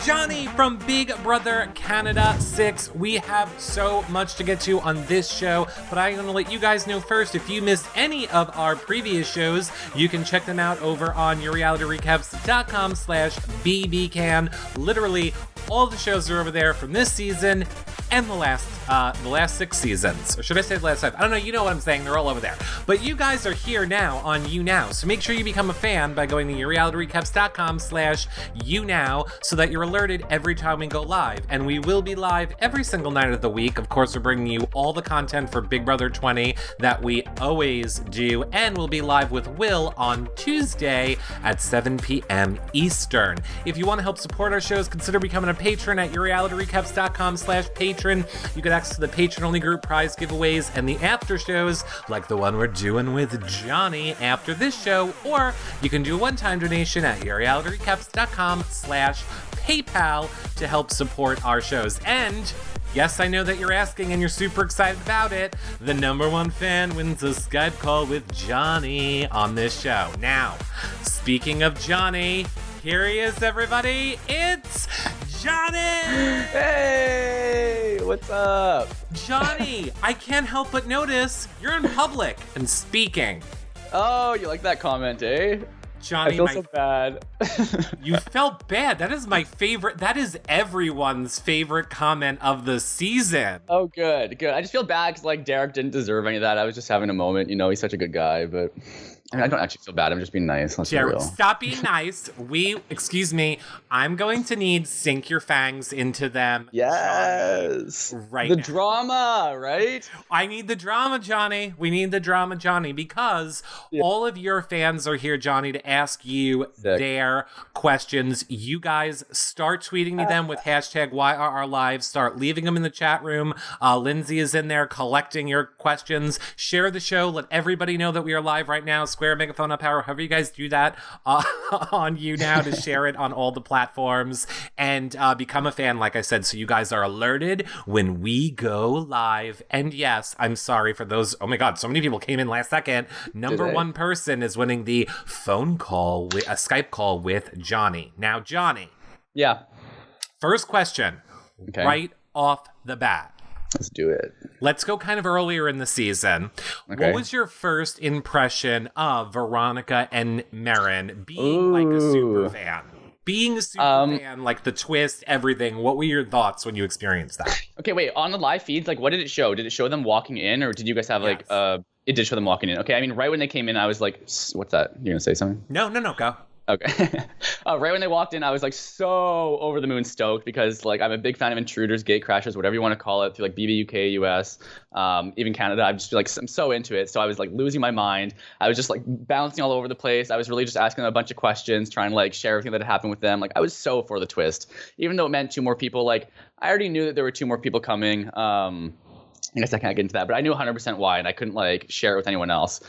Johnny from Big Brother Canada 6. We have so much to get to on this show, but I'm going to let you guys know first, if you missed any of our previous shows, you can check them out over on yourrealityrecaps.com/bbcan. Literally, all the shows are over there from this season and the last 6 seasons. Or should I say the last 5? I don't know, you know what I'm saying, they're all over there. But you guys are here now on You Now, so make sure you become a fan by going to yourrealityrecaps.com/YouNow so that you're alerted every time we go live. And we will be live every single night of the week. Of course, we're bringing you all the content for Big Brother 20 that we always do, and we'll be live with Will on Tuesday at 7 p.m. Eastern. If you want to help support our shows, consider becoming a patron at yourrealityrecaps.com/patron. You get access to the patron-only group prize giveaways and the after shows, like the one we're doing with Johnny after this show, or you can do a one-time donation at yourrealityrecaps.com/PayPal to help support our shows. And yes, I know that you're asking and you're super excited about it. The number one fan wins a Skype call with Johnny on this show. Now, speaking of Johnny, here he is, everybody. It's Johnny! Hey, what's up? Johnny, I can't help but notice you're in public and speaking. Oh, you like that comment, eh? Johnny, I feel so bad. You felt bad. That is my favorite. That is everyone's favorite comment of the season. Oh, good. I just feel bad because, like, Derek didn't deserve any of that. I was just having a moment. You know, he's such a good guy, but I mean, I don't actually feel bad. I'm just being nice. Let's be Jared, real. stop being nice. Excuse me, I'm going to need sink your fangs into them. Yes. Johnny, right the now. Drama, right? I need the drama, Johnny. We need the drama, Johnny, because all of your fans are here, Johnny, to ask you their questions. You guys start tweeting me them with hashtag YRRLive. Start leaving them in the chat room. Lindsay is in there collecting your questions. Share the show. Let everybody know that we are live right now. Square, Megaphone, Up Power, however you guys do that on You Now, to share it on all the platforms and become a fan, like I said, so you guys are alerted when we go live. And yes, I'm sorry for those. Oh my God, so many people came in last second. Number one person is winning the phone call, a Skype call with Johnny. Now, Johnny. Yeah. First question, right off the bat. Let's do it. Let's go kind of earlier in the season. Okay. What was your first impression of Veronica and Marin being like a super fan? Being a super fan, like the twist, everything. What were your thoughts when you experienced that? Okay, wait. On the live feeds, like, what did it show? Did it show them walking in, or did you guys have like it did show them walking in? Okay, I mean, right when they came in, I was like, "What's that? You're gonna say something?" No, go. Okay. Right when they walked in, I was like so over the moon stoked because like I'm a big fan of intruders, gate crashers, whatever you want to call it, through like BB, UK, US, even Canada. I'm just like, I'm so into it. So I was like losing my mind. I was just like bouncing all over the place. I was really just asking them a bunch of questions, trying to like share everything that had happened with them. Like I was so for the twist, even though it meant 2 more people. Like I already knew that there were 2 more people coming. I guess I can't get into that, but I knew 100% why, and I couldn't like share it with anyone else.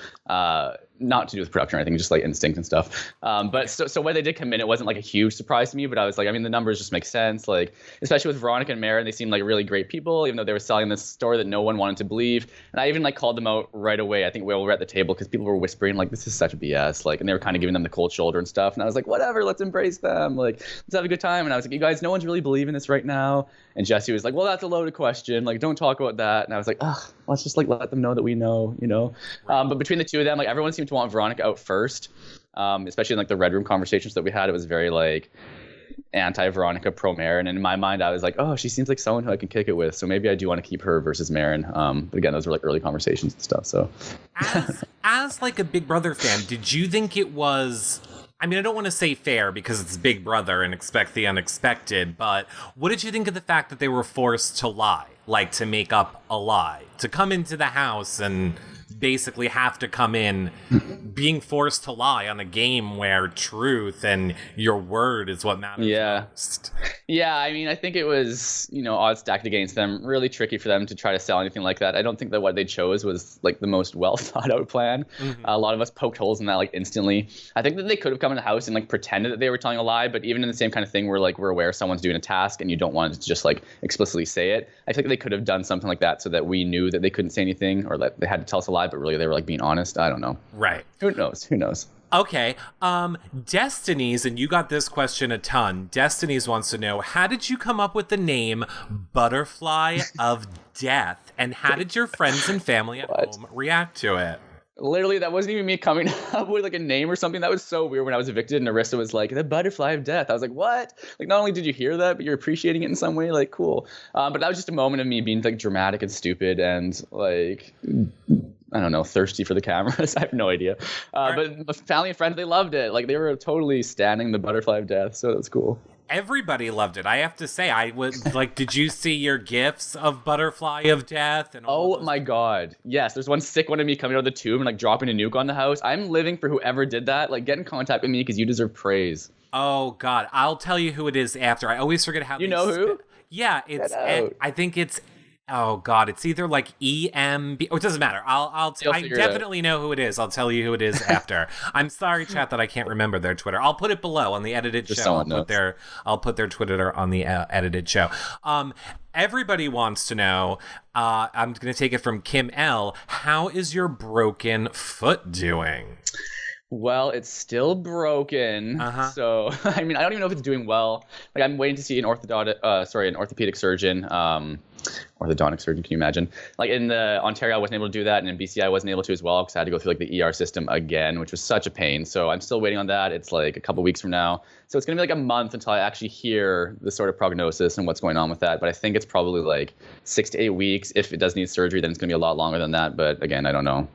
Not to do with production or anything, just like instinct and stuff. But so when they did come in, it wasn't like a huge surprise to me, but I was like, I mean, the numbers just make sense. Like, especially with Veronica and Marin, they seemed like really great people, even though they were selling this story that no one wanted to believe. And I even like called them out right away. I think we were at the table because people were whispering like, this is such BS. Like, and they were kind of giving them the cold shoulder and stuff. And I was like, whatever, let's embrace them. Like, let's have a good time. And I was like, you guys, no one's really believing this right now. And Jesse was like, well, that's a loaded question. Like, don't talk about that. And I was like, let's just like let them know that we know, you know. But between the two of them, like everyone seemed to want Veronica out first, especially in like the Red Room conversations that we had. It was very like anti-Veronica, pro-Marin. And in my mind, I was like, oh, she seems like someone who I can kick it with. So maybe I do want to keep her versus Marin. But again, those were like early conversations and stuff. So as like a Big Brother fan, did you think it was... I mean, I don't want to say fair because it's Big Brother and expect the unexpected, but what did you think of the fact that they were forced to lie, like to make up a lie, to come into the house and basically have to come in being forced to lie on a game where truth and your word is what matters most? Yeah, I mean, I think it was, you know, odds stacked against them. Really tricky for them to try to sell anything like that. I don't think that what they chose was like the most well thought out plan. Mm-hmm. A lot of us poked holes in that like instantly. I think that they could have come in the house and like pretended that they were telling a lie, but even in the same kind of thing where like we're aware someone's doing a task and you don't want to just like explicitly say it, I think they could have done something like that so that we knew that they couldn't say anything or that they had to tell us a lie, but really they were like being honest. I don't know. Right. Who knows? Okay. Destinies, and you got this question a ton. Destinies wants to know, how did you come up with the name Butterfly of Death? And how did your friends and family at home react to it? Literally, that wasn't even me coming up with like a name or something. That was so weird when I was evicted and Arista was like, the Butterfly of Death. I was like, what? Like, not only did you hear that, but you're appreciating it in some way. Like, cool. But that was just a moment of me being like dramatic and stupid and like, I don't know, thirsty for the cameras. I have no idea. But my family and friends, they loved it. Like, they were totally standing the Butterfly of Death. So that's cool. Everybody loved it. I have to say, I was like, did you see your gifs of Butterfly of Death? And oh my God. Yes. There's one sick one of me coming out of the tube and like dropping a nuke on the house. I'm living for whoever did that. Like, get in contact with me because you deserve praise. Oh God. I'll tell you who it is after. I always forget how you know who? Yeah. I think it's, oh God, it's either like EMB, or it doesn't matter. I definitely know who it is. I'll tell you who it is after. I'm sorry, chat, that I can't remember their Twitter. I'll put it below on the edited show. I'll put their Twitter on the edited show. Everybody wants to know, I'm going to take it from Kim L. How is your broken foot doing? Well, it's still broken. So, I mean, I don't even know if it's doing well. Like, I'm waiting to see an orthopedic surgeon. Orthodontic surgeon, can you imagine? Like in the Ontario, I wasn't able to do that, and in BC, I wasn't able to as well because I had to go through like the ER system again, which was such a pain. So I'm still waiting on that. It's like a couple weeks from now. So it's gonna be like a month until I actually hear the sort of prognosis and what's going on with that. But I think it's probably like 6 to 8 weeks. If it does need surgery, then it's gonna be a lot longer than that. But again, I don't know.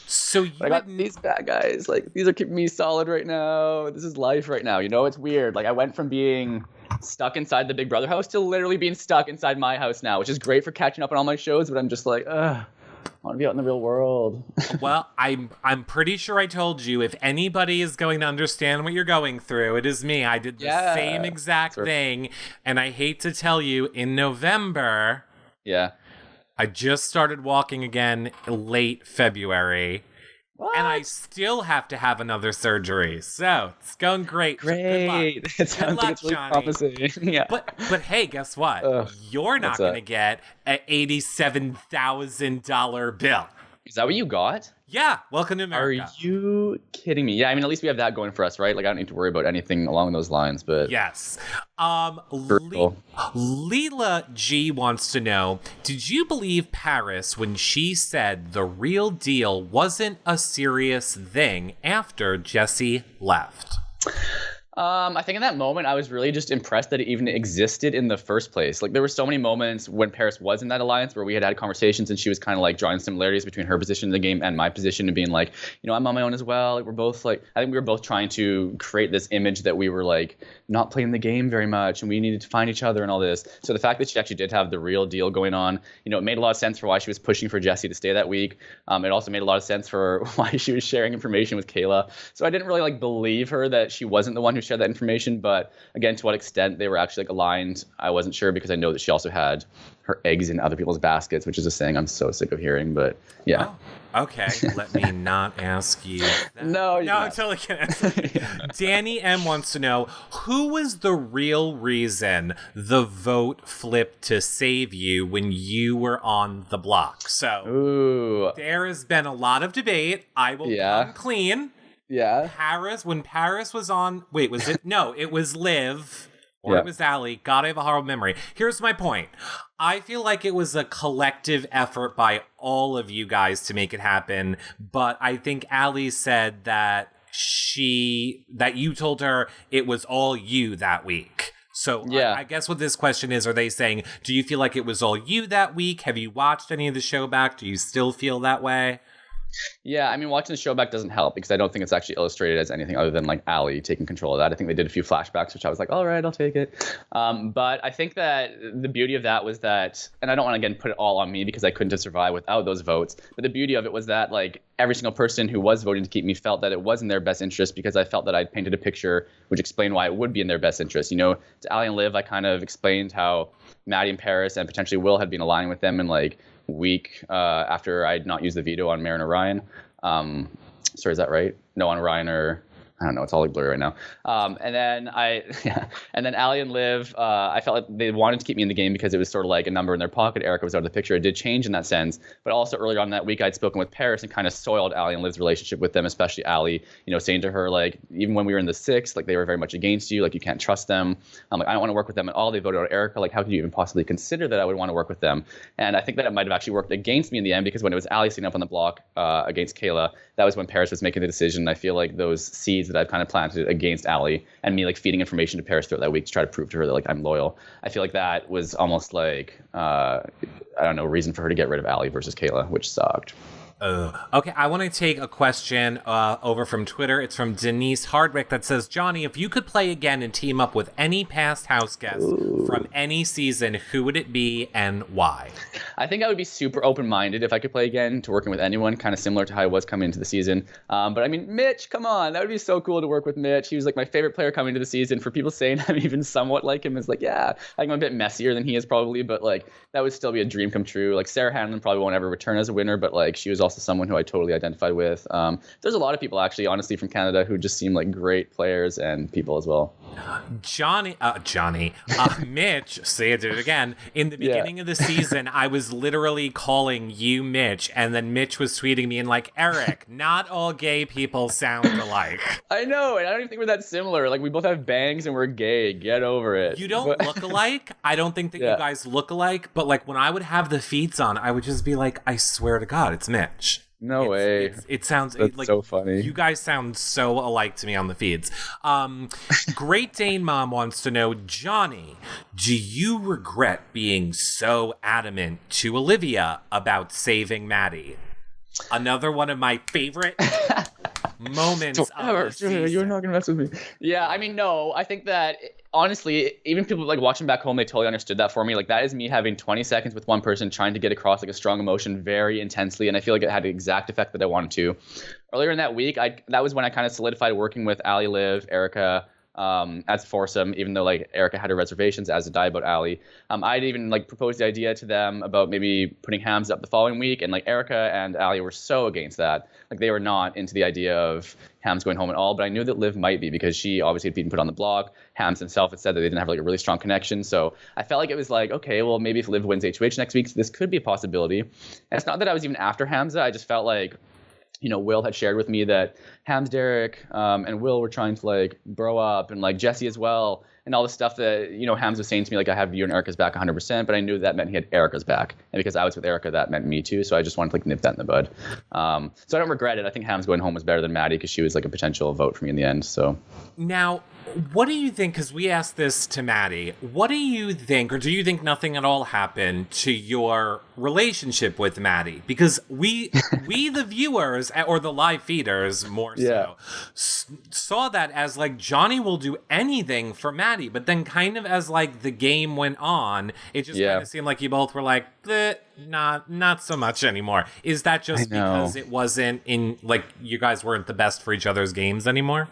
So I got these bad guys. Like, these are keeping me solid right now. This is life right now. You know, it's weird. Like, I went from being stuck inside the Big Brother house to literally being stuck inside my house now, which is great for catching up on all my shows, but I'm just like, I want to be out in the real world. Well, I'm pretty sure I told you, if anybody is going to understand what you're going through, it is me. I did the same exact thing, and I hate to tell you, in November, I just started walking again late February. What? And I still have to have another surgery. So it's going great. Great. It sounds like it's really promising. Yeah. But hey, guess what? You're not going to get an $87,000 bill. Is that what you got? Yeah. Welcome to America. Are you kidding me? Yeah, I mean, at least we have that going for us, right? Like, I don't need to worry about anything along those lines, but... Yes. Leela G wants to know, did you believe Paris when she said the real deal wasn't a serious thing after Jesse left? I think in that moment, I was really just impressed that it even existed in the first place. Like, there were so many moments when Paris was in that alliance where we had conversations and she was kind of like drawing similarities between her position in the game and my position and being like, you know, I'm on my own as well. Like, we're both like, I think we were both trying to create this image that we were like not playing the game very much and we needed to find each other and all this. So the fact that she actually did have the real deal going on, you know, it made a lot of sense for why she was pushing for Jesse to stay that week. It also made a lot of sense for why she was sharing information with Kayla. So I didn't really like believe her that she wasn't the one who shared that information, but again, to what extent they were actually like aligned, I wasn't sure because I know that she also had her eggs in other people's baskets, which is a saying I'm so sick of hearing, but yeah. Oh, okay, let me not ask you that. No, I'm totally kidding. Danny M wants to know, who was the real reason the vote flipped to save you when you were on the block? So there has been a lot of debate. I will come clean. Yeah. When Paris was on, was it? No, it was Liv or it was Allie. God, I have a horrible memory. Here's my point. I feel like it was a collective effort by all of you guys to make it happen, but I think Allie said that you told her it was all you that week. So I guess what this question is, are they saying, do you feel like it was all you that week? Have you watched any of the show back? Do you still feel that way? Yeah, I mean, watching the show back doesn't help because I don't think it's actually illustrated as anything other than like Allie taking control of that. I think they did a few flashbacks, which I was like, all right, I'll take it. But I think that the beauty of that was that, and I don't want to, again, put it all on me because I couldn't have survived without those votes. But the beauty of it was that like every single person who was voting to keep me felt that it was in their best interest because I felt that I'd painted a picture which explained why it would be in their best interest. You know, to Allie and Liv, I kind of explained how Maddie and Paris and potentially Will had been aligning with them in like week after I'd not used the veto on Mare and Orion. Sorry, is that right? No, on Orion or I don't know. It's all like blurry right now. And then and then Ali and Liv, I felt like they wanted to keep me in the game because it was sort of like a number in their pocket. Erica was out of the picture. It did change in that sense. But also earlier on that week, I'd spoken with Paris and kind of soiled Ali and Liv's relationship with them, especially Ali, saying to her, like, even when we were in the sixth, like they were very much against you. Like you can't trust them. I'm like, I don't want to work with them at all. They voted out Erica. Like, how could you even possibly consider that I would want to work with them? And I think that it might have actually worked against me in the end, because when it was Ali sitting up on the block against Kayla, that was when Paris was making the decision. I feel like those seeds that I've kind of planted against Ali and me like feeding information to Paris throughout that week to try to prove to her that like I'm loyal, I feel like that was almost like I don't know, a reason for her to get rid of Ali versus Kayla, which sucked. Okay, I want to take a question over from Twitter. It's from Denise Hardwick that says, Johnny, if you could play again and team up with any past house guest from any season, who would it be and why? I think I would be super open-minded if I could play again to working with anyone, kind of similar to how I was coming into the season. But I mean, Mitch, come on. That would be so cool to work with Mitch. He was like my favorite player coming into the season. For people saying I'm even somewhat like him, is like, yeah, I'm a bit messier than he is probably, but like that would still be a dream come true. Like Sarah Hanlon probably won't ever return as a winner, but like she was also someone who I totally identified with. There's a lot of people actually, honestly, from Canada who just seem like great players and people as well. Mitch, say it again. In the beginning of the season, I was literally calling you Mitch, and then Mitch was tweeting me and like, Eric, not all gay people sound alike. I know, and I don't even think we're that similar. Like we both have bangs and we're gay. Get over it. You don't look alike. I don't think that you guys look alike, but like when I would have the feeds on, I would just be like, I swear to God, it's Mitch. No way. It sounds That's like so funny. You guys sound so alike to me on the feeds. Great Dane Mom wants to know, Johnny, do you regret being so adamant to Olivia about saving Maddie? Another one of my favorite moments of the season. You're not gonna mess with me. Yeah, I mean, no. I think that honestly, even people like watching back home, they totally understood that for me. Like that is me having 20 seconds with one person trying to get across like a strong emotion very intensely, and I feel like it had the exact effect that I wanted to. Earlier in that week, that was when I kind of solidified working with Ali, Liv, Erica, as foursome, even though like Erica had her reservations, as did I, about Ali. I'd even like proposed the idea to them about maybe putting Hams up the following week, and like Erica and Ali were so against that. Like they were not into the idea of Hams going home at all, but I knew that Liv might be because she obviously had been put on the block. Hams himself had said that they didn't have like a really strong connection. So I felt like it was like, okay, well maybe if Liv wins HOH next week, this could be a possibility. And it's not that I was even after Hamza. I just felt like, Will had shared with me that Hams, Derek, and Will were trying to like bro up, and like Jesse as well, and all the stuff that, Hams was saying to me, like, I have you and Erica's back 100%, but I knew that meant he had Erica's back. And because I was with Erica, that meant me too. So I just wanted to like nip that in the bud. So I don't regret it. I think Hams going home was better than Maddie because she was like a potential vote for me in the end. So now, what do you think? Because we asked this to Maddie. What do you think, or do you think nothing at all happened to your relationship with Maddie? Because we the viewers, or the live feeders more so, saw that as like Johnny will do anything for Maddie. But then kind of as like the game went on, it just kind of seemed like you both were like, not so much anymore. Is that just because it wasn't in, like, you guys weren't the best for each other's games anymore?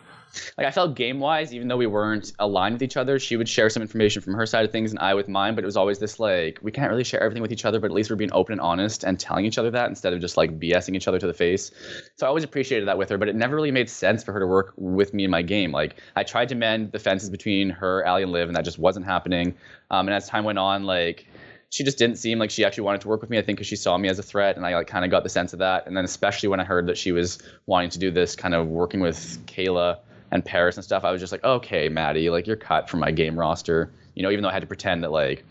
Like I felt game-wise, even though we weren't aligned with each other, she would share some information from her side of things and I with mine, but it was always this like, we can't really share everything with each other, but at least we're being open and honest and telling each other that instead of just like BSing each other to the face. So I always appreciated that with her, but it never really made sense for her to work with me in my game. Like I tried to mend the fences between her, Ali, and Liv, and that just wasn't happening. And as time went on, like, she just didn't seem like she actually wanted to work with me. I think because she saw me as a threat, and I like kind of got the sense of that. And then especially when I heard that she was wanting to do this kind of working with Kayla and Paris and stuff, I was just like, okay, Maddie, like you're cut from my game roster. Even though I had to pretend that like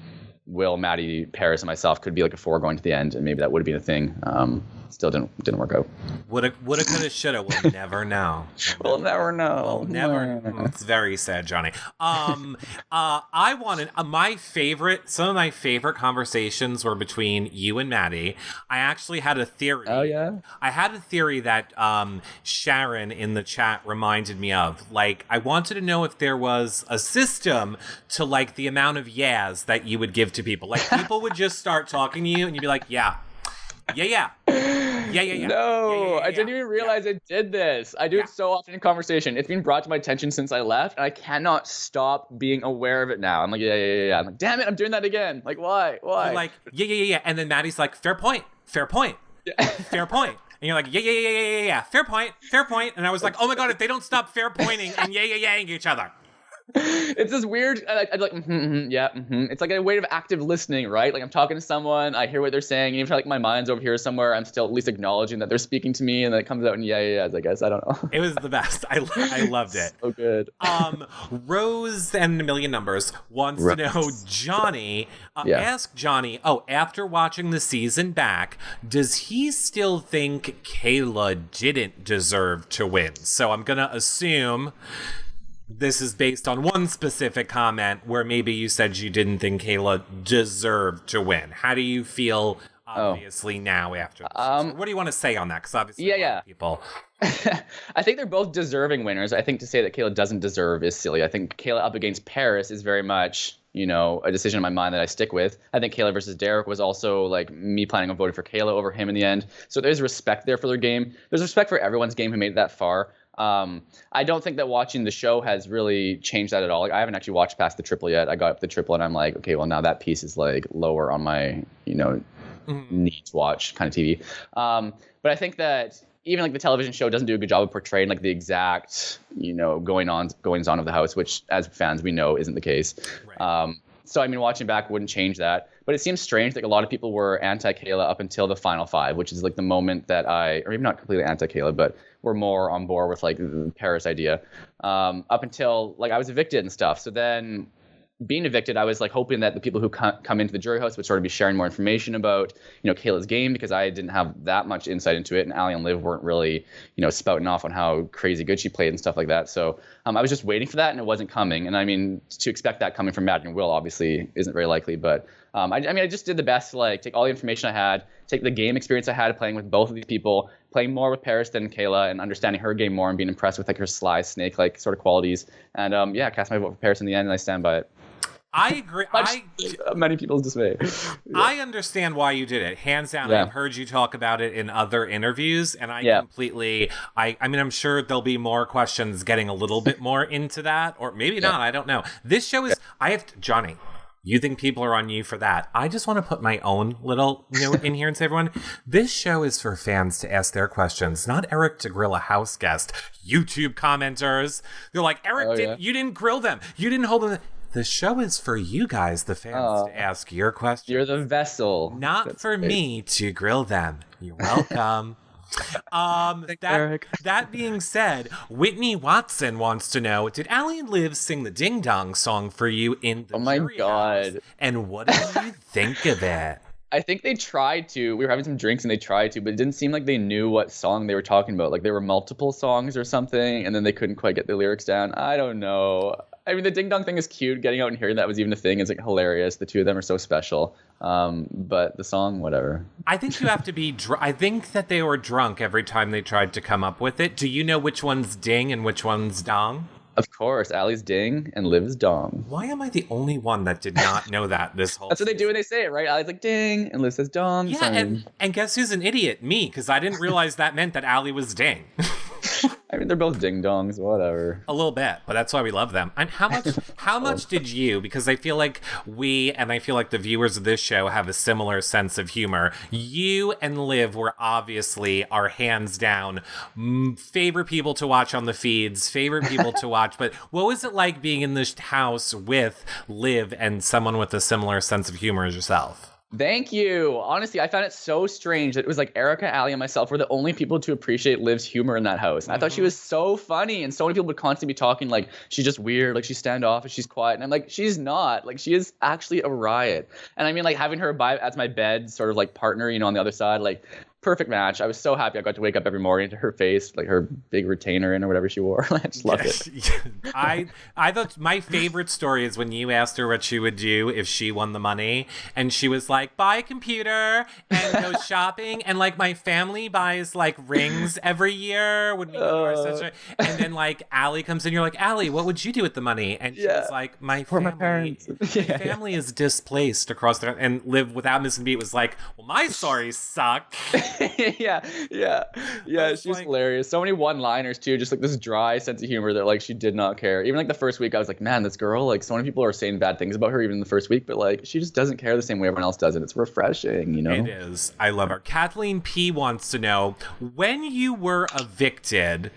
Will, Maddie, Paris, and myself could be like a four going to the end, and maybe that would have been a thing. Still didn't work out. Woulda, coulda, shoulda. We'll never know. We'll never know. We'll never. It's very sad, Johnny. I wanted some of my favorite conversations were between you and Maddie. I actually had a theory. Oh yeah. I had a theory that Sharon in the chat reminded me of. Like, I wanted to know if there was a system to like the amount of yeahs that you would give to people. Like, people would just start talking to you, and you'd be like, yeah. No, I didn't even realize I did this. I do it so often in conversation. It's been brought to my attention since I left, and I cannot stop being aware of it now. I'm like, yeah. I'm like, damn it, I'm doing that again. Like, why? You're like, yeah. And then Maddie's like, fair point. Fair point. And you're like, yeah. Fair point. And I was like, oh my God, if they don't stop fair pointing and yeah-ing each other. It's this weird, I'd be like, It's like a way of active listening, right? Like I'm talking to someone, I hear what they're saying, and even if like my mind's over here somewhere, I'm still at least acknowledging that they're speaking to me, and then it comes out in I guess. I don't know. It was the best. I loved it. So good. Rose and a million numbers wants to know, Johnny, ask Johnny, after watching the season back, does he still think Kayla didn't deserve to win? So I'm going to assume this is based on one specific comment where maybe you said you didn't think Kayla deserved to win. How do you feel, obviously, now after this? What do you want to say on that? Because obviously a lot of people... I think they're both deserving winners. I think to say that Kayla doesn't deserve is silly. I think Kayla up against Paris is very much, a decision in my mind that I stick with. I think Kayla versus Derek was also like me planning on voting for Kayla over him in the end. So there's respect there for their game. There's respect for everyone's game who made it that far. I don't think that watching the show has really changed that at all. Like I haven't actually watched past the triple yet. I got up the triple and I'm like, okay, well now that piece is like lower on my, need to watch kind of TV. But I think that even like the television show doesn't do a good job of portraying like the exact, goings on of the house, which as fans we know isn't the case. Right. So I mean, watching back wouldn't change that. But it seems strange. Like a lot of people were anti-Kayla up until the final five, which is like the moment that or maybe not completely anti-Kayla, but we're more on board with like the Paris idea. Up until like I was evicted and stuff. So then being evicted, I was like hoping that the people who come into the jury house would sort of be sharing more information about, Kayla's game, because I didn't have that much insight into it, and Ali and Liv weren't really, spouting off on how crazy good she played and stuff like that. So I was just waiting for that, and it wasn't coming. And I mean, to expect that coming from Maddie and Will obviously isn't very likely. But I just did the best to like take all the information I had, take the game experience I had playing with both of these people, playing more with Paris than Kayla, and understanding her game more and being impressed with like her sly snake-like sort of qualities. And cast my vote for Paris in the end, and I stand by it. I agree. Many people's dismay. I understand why you did it. Hands down, I've heard you talk about it in other interviews, and I completely... I mean, I'm sure there'll be more questions getting a little bit more into that, or maybe not, I don't know. This show is... Johnny, you think people are on you for that. I just want to put my own little note in here and say, everyone, this show is for fans to ask their questions, not Eric to grill a house guest. YouTube commenters, they're like, Eric, you didn't grill them. You didn't hold them... The show is for you guys, the fans, to ask your questions. You're the vessel. Not for me to grill them. You're welcome. That being said, Whitney Watson wants to know, did Ali and Liv sing the Ding Dong song for you in the jury house? And what did you think of it? I think they tried to. We were having some drinks and they tried to, but it didn't seem like they knew what song they were talking about. Like there were multiple songs or something, and then they couldn't quite get the lyrics down. I don't know. I mean, the ding dong thing is cute. Getting out and hearing that was even a thing is like hilarious. The two of them are so special. But the song, whatever. I think you have to be. I think that they were drunk every time they tried to come up with it. Do you know which one's ding and which one's dong? Of course, Ali's ding and Liv's dong. Why am I the only one that did not know that this whole That's what they do when they say it, right? Ali's like ding and Liv says dong. Yeah, and guess who's an idiot? Me, because I didn't realize that meant that Ali was ding. I mean, they're both ding-dongs, whatever. A little bit, but that's why we love them. And how much did you, because I feel like I feel like the viewers of this show have a similar sense of humor. You and Liv were obviously our hands down favorite people to watch on the feeds, favorite people to watch. But what was it like being in this house with Liv and someone with a similar sense of humor as yourself? Thank you. Honestly, I found it so strange that it was like Erica, Ali, and myself were the only people to appreciate Liv's humor in that house. And I thought she was so funny, and so many people would constantly be talking like she's just weird, like she's standoffish, she's quiet. And I'm like, she's not. Like she is actually a riot. And I mean, like having her as my bed sort of like partner, on the other side, like perfect match. I was so happy I got to wake up every morning to her face, like her big retainer in or whatever she wore. I just loved it. I thought my favorite story is when you asked her what she would do if she won the money, and she was like, buy a computer and go shopping, and like my family buys like rings every year when we go to our sister. And then like Ali comes in, you're like, Ali, what would you do with the money? And she was like, my parents. My family is displaced across the, and Liv without missing a beat was like, well, my stories suck. Yeah. She's hilarious. So many one-liners too, just like this dry sense of humor that like she did not care. Even like the first week, I was like, man, this girl, like so many people are saying bad things about her even in the first week, but like she just doesn't care the same way everyone else does, and it's refreshing, you know? It is. I love her. Kathleen P wants to know, when you were evicted,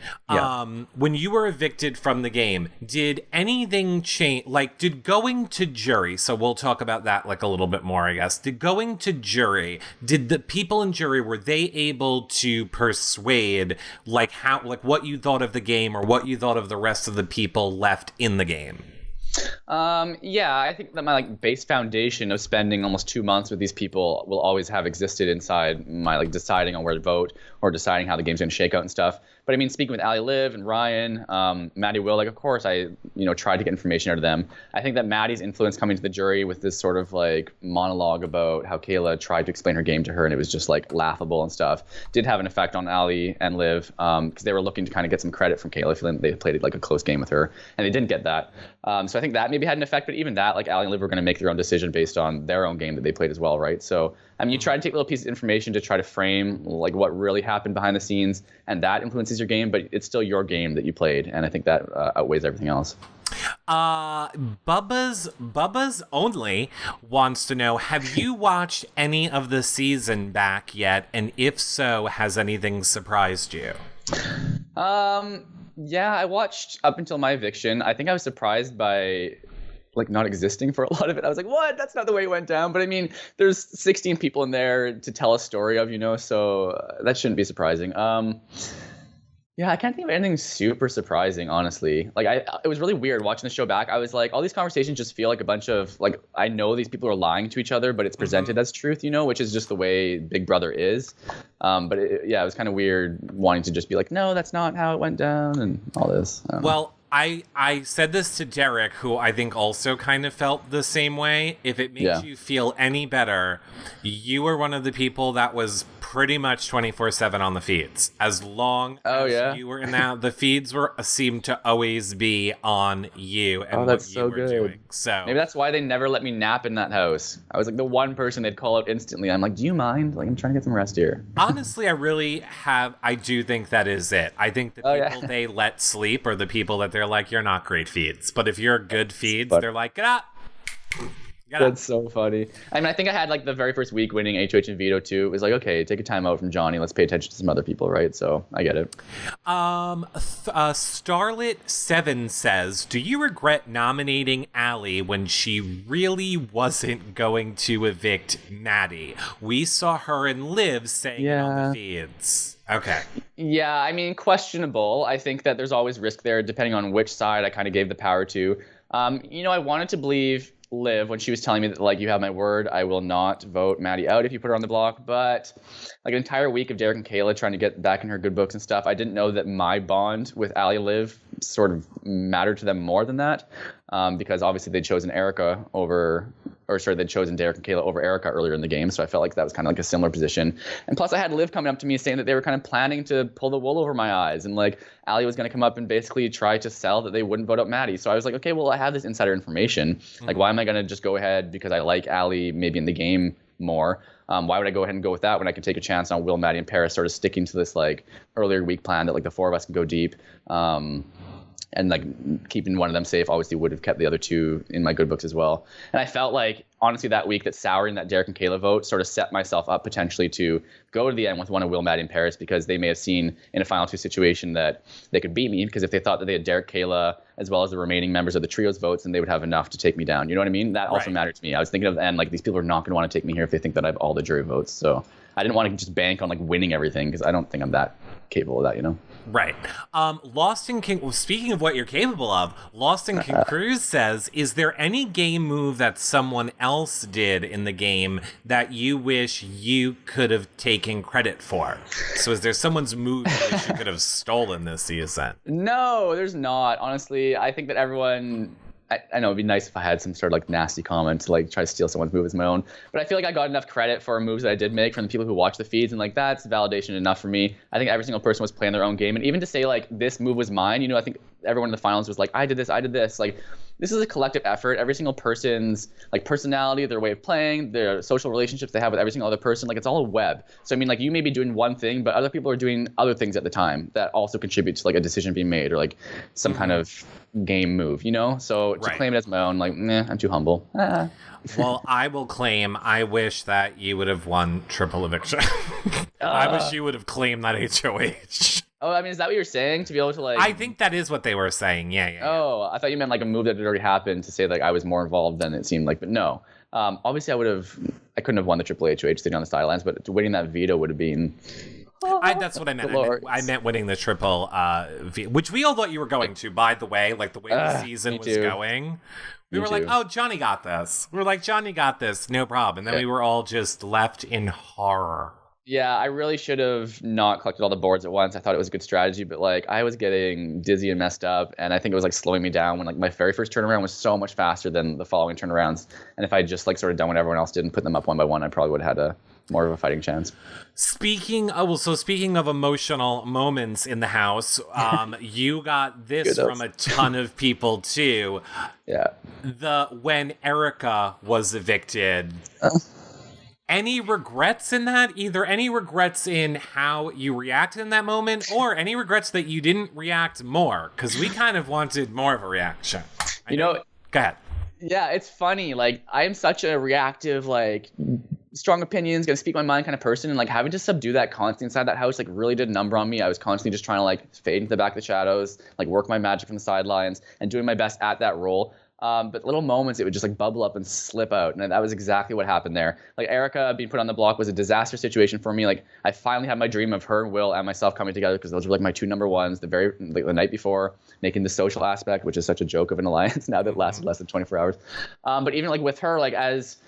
from the game, did anything change? Like, did going to jury, so we'll talk about that like a little bit more, I guess. Did going to jury, did the people in jury, were they able to persuade like how, like what you thought of the game or what you thought of the rest of the people left in the game? I think that my like base foundation of spending almost 2 months with these people will always have existed inside my like deciding on where to vote or deciding how the game's going to shake out and stuff. But I mean, speaking with Ali Liv and Ryan, Maddie Will, like of course I tried to get information out of them. I think that Maddie's influence coming to the jury with this sort of like monologue about how Kayla tried to explain her game to her and it was just like laughable and stuff did have an effect on Ali and Liv, because they were looking to kind of get some credit from Kayla, feeling they played like a close game with her and they didn't get that. So I think that maybe had an effect, but even that, like Ali and Liv were going to make their own decision based on their own game that they played as well, right? So I mean, you try to take little pieces of information to try to frame like what really happened behind the scenes, and that influences your game, but it's still your game that you played, and I think that outweighs everything else. Bubba's only wants to know, have you watched any of the season back yet? And if so, has anything surprised you? Yeah, I watched up until my eviction. I think I was surprised by like not existing for a lot of it. I was like, what? That's not the way it went down. But I mean, there's 16 people in there to tell a story of, so that shouldn't be surprising. Yeah, I can't think of anything super surprising, honestly. Like, it was really weird watching the show back. I was like, all these conversations just feel like a bunch of, like, I know these people are lying to each other, but it's presented as truth, which is just the way Big Brother is. But it was kind of weird wanting to just be like, no, that's not how it went down and all this. Well, I said this to Derek, who I think also kind of felt the same way. If it makes you feel any better, you were one of the people that was pretty much 24/7 on the feeds. As long as you were in that, the feeds seemed to always be on you and what you were doing. So maybe that's why they never let me nap in that house. I was like the one person they'd call out instantly. I'm like, do you mind? Like, I'm trying to get some rest here. Honestly, I do think that is it. I think the people they let sleep are the people that they're like, you're not great feeds. But if you're good feeds, they're like, get up. That's so funny. I mean, I think I had like the very first week winning HOH and veto too. It was like, okay, take a time out from Johnny. Let's pay attention to some other people, right? So I get it. Starlet7 says, do you regret nominating Ali when she really wasn't going to evict Maddie? We saw her and Liv saying it on the feeds. Okay. Yeah, I mean, questionable. I think that there's always risk there depending on which side I kind of gave the power to. I wanted to believe Liv when she was telling me that, like, you have my word, I will not vote Maddie out if you put her on the block. But like an entire week of Derek and Kayla trying to get back in her good books and stuff, I didn't know that my bond with Ali Liv sort of mattered to them more than that, because obviously they'd chosen they'd chosen Derek and Kayla over Erica earlier in the game. So I felt like that was kind of like a similar position. And plus I had Liv coming up to me saying that they were kind of planning to pull the wool over my eyes. And like Ali was going to come up and basically try to sell that they wouldn't vote out Maddie. So I was like, okay, well, I have this insider information. Mm-hmm. Like, why am I going to just go ahead because I like Ali maybe in the game more? Why would I go ahead and go with that when I can take a chance on Will, Maddie, and Paris sort of sticking to this like earlier week plan that like the four of us can go deep? And like keeping one of them safe obviously would have kept the other two in my good books as well. And I felt like, honestly, that week that souring that Derek and Kayla vote sort of set myself up potentially to go to the end with one of Will, Maddie, and Paris, because they may have seen in a final two situation that they could beat me, because if they thought that they had Derek, Kayla, as well as the remaining members of the trio's votes, then they would have enough to take me down. You know what I mean? That also mattered to me. I was thinking of the end, like, these people are not going to want to take me here if they think that I have all the jury votes. So I didn't want to just bank on like winning everything, because I don't think I'm that capable of that, Right. Lost in King. Well, speaking of what you're capable of, Lost in King Cruz says, "Is there any game move that someone else did in the game that you wish you could have taken credit for?" So, is there someone's move you wish you could have stolen this season? No, there's not. Honestly, I think that everyone. I know it'd be nice if I had some sort of like nasty comment to like try to steal someone's move as my own, but I feel like I got enough credit for moves that I did make from the people who watch the feeds, and like that's validation enough for me. I think every single person was playing their own game, and even to say like this move was mine, I think everyone in the finals was like, I did this. Like this is a collective effort. Every single person's like personality, their way of playing, their social relationships they have with every single other person, like it's all a web. So I mean, like you may be doing one thing, but other people are doing other things at the time that also contribute to like a decision being made or like some kind of game move, you know? So to claim it as my own, like, I'm too humble. Well, I will claim, I wish that you would have won triple eviction. I wish you would have claimed that HOH. Oh, I mean, is that what you're saying? To be able to like... I think that is what they were saying, yeah. Oh, I thought you meant like a move that had already happened to say like I was more involved than it seemed like, but no. Obviously, I couldn't have won the triple HOH sitting on the sidelines, but winning that veto would have been... That's what I meant. I meant winning the triple, which we all thought you were going to, by the way, like the way the season was going. We were like, oh, Johnny got this. We were like, Johnny got this, no problem. And then we were all just left in horror. Yeah, I really should have not collected all the boards at once. I thought it was a good strategy, but like I was getting dizzy and messed up, and I think it was like slowing me down when like my very first turnaround was so much faster than the following turnarounds. And if I just like sort of done what everyone else did and put them up one by one, I probably would have had more of a fighting chance. Speaking of emotional moments in the house, you got this from a ton of people too. Yeah. When Erica was evicted. Any regrets in that? Either any regrets in how you reacted in that moment, or any regrets that you didn't react more? Because we kind of wanted more of a reaction. Go ahead. Yeah, it's funny. Like, I'm such a reactive, like, strong opinions, gonna speak my mind kind of person, and like having to subdue that constantly inside that house like really did a number on me. I was constantly just trying to like fade into the back of the shadows, like work my magic from the sidelines, and doing my best at that role. But little moments, it would just like bubble up and slip out. And that was exactly what happened there. Like Erica being put on the block was a disaster situation for me. Like I finally had my dream of her, Will, and myself coming together because those were like my two number ones the night before, making the social aspect, which is such a joke of an alliance now that lasted less than 24 hours. But even like with her, like as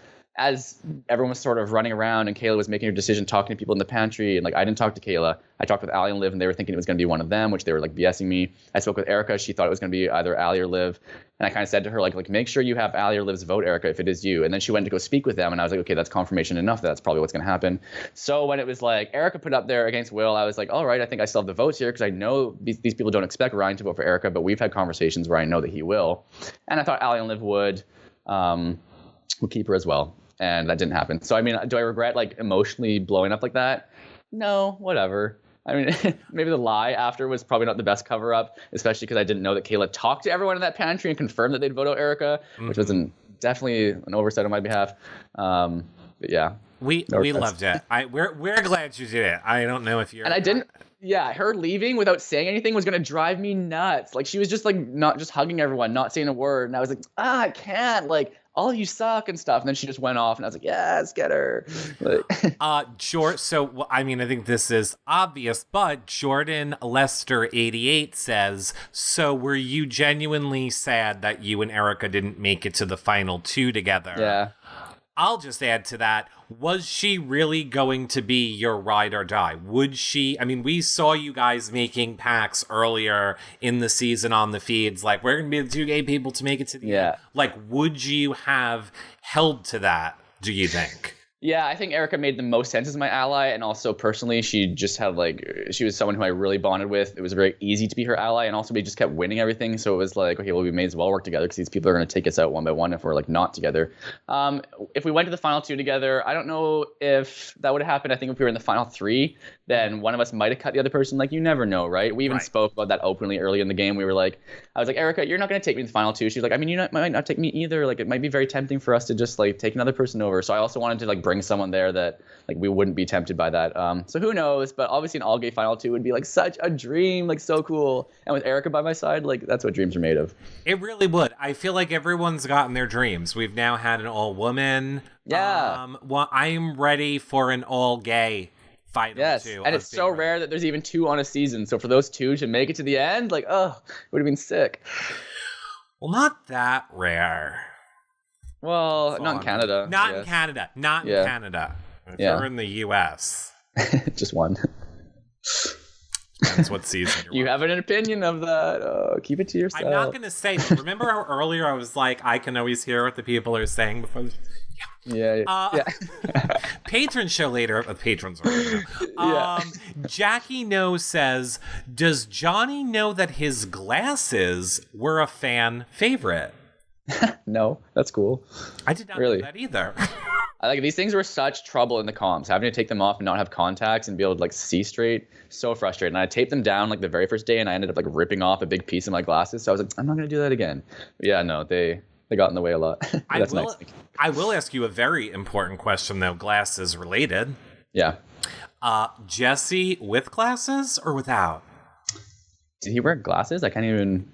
everyone was sort of running around and Kayla was making her decision, talking to people in the pantry, and like I didn't talk to Kayla. I talked with Allie and Liv, and they were thinking it was going to be one of them, which they were like BSing me. I spoke with Erica. She thought it was going to be either Allie or Liv. And I kind of said to her, like make sure you have Allie or Liv's vote, Erica, if it is you. And then she went to go speak with them, and I was like, okay, that's confirmation enough that that's probably what's going to happen. So when it was like Erica put up there against Will, I was like, all right, I think I still have the votes here because I know these people don't expect Ryan to vote for Erica, but we've had conversations where I know that he will. And I thought Allie and Liv would keep her as well. And that didn't happen. So, I mean, do I regret like emotionally blowing up like that? No, whatever. I mean, maybe the lie after was probably not the best cover up, especially because I didn't know that Kayla talked to everyone in that pantry and confirmed that they'd vote out Erica, which was definitely an oversight on my behalf. But yeah. We loved it. We're glad you did it. I don't know if you're... And I didn't... Yeah, her leaving without saying anything was going to drive me nuts. Like, she was just, like, not just hugging everyone, not saying a word. And I was like, I can't. Like, all of you suck and stuff. And then she just went off, and I was like, yes, get her. Like, so, I mean, I think this is obvious, but Jordan Lester 88 says, so were you genuinely sad that you and Erica didn't make it to the final two together? Yeah. I'll just add to that. Was she really going to be your ride or die? Would she? I mean, we saw you guys making pacts earlier in the season on the feeds. Like, we're going to be the two gay people to make it to the end. Like, would you have held to that, do you think? Yeah, I think Erica made the most sense as my ally, and also personally, she just had she was someone who I really bonded with. It was very easy to be her ally, and also we just kept winning everything, so it was like, okay, well, we may as well work together because these people are going to take us out one by one if we're like not together. If we went to the final two together, I don't know if that would have happened. I think if we were in the final three, then one of us might have cut the other person. Like, you never know, right? We even spoke about that openly early in the game. We were like, I was like, Erica, you're not going to take me to the final two. She was like, I mean, you might not take me either. Like, it might be very tempting for us to just like take another person over. So I also wanted to like bring someone there that like we wouldn't be tempted by that. So who knows? But obviously an all gay final two would be like such a dream, like so cool. And with Erica by my side, like that's what dreams are made of. It really would. I feel like everyone's gotten their dreams. We've now had an all woman. Yeah. Well, I'm ready for an all gay final too. And it's so rare that there's even two on a season. So for those two to make it to the end, like, it would have been sick. Well, not that rare. Well, not in Canada. Not in Canada. Not in Canada. If you're in the U.S. Just one. Depends what season you're You have an opinion of that. Keep it to yourself. I'm not going to say, but remember how earlier I was like, I can always hear what the people are saying before. Yeah. Patron show later. Patrons are Jackie No says, does Johnny know that his glasses were a fan favorite? No, that's cool. I did not Really? know that either. Like these things were such trouble in the comms. Having to take them off and not have contacts and be able to like see straight, so frustrating. And I taped them down like the very first day, and I ended up like ripping off a big piece of my glasses. So I was like, I'm not gonna do that again. But yeah, no, they got in the way a lot. That's nice. I will ask you a very important question though, glasses related. Yeah. Jesse with glasses or without? Did he wear glasses? I can't even.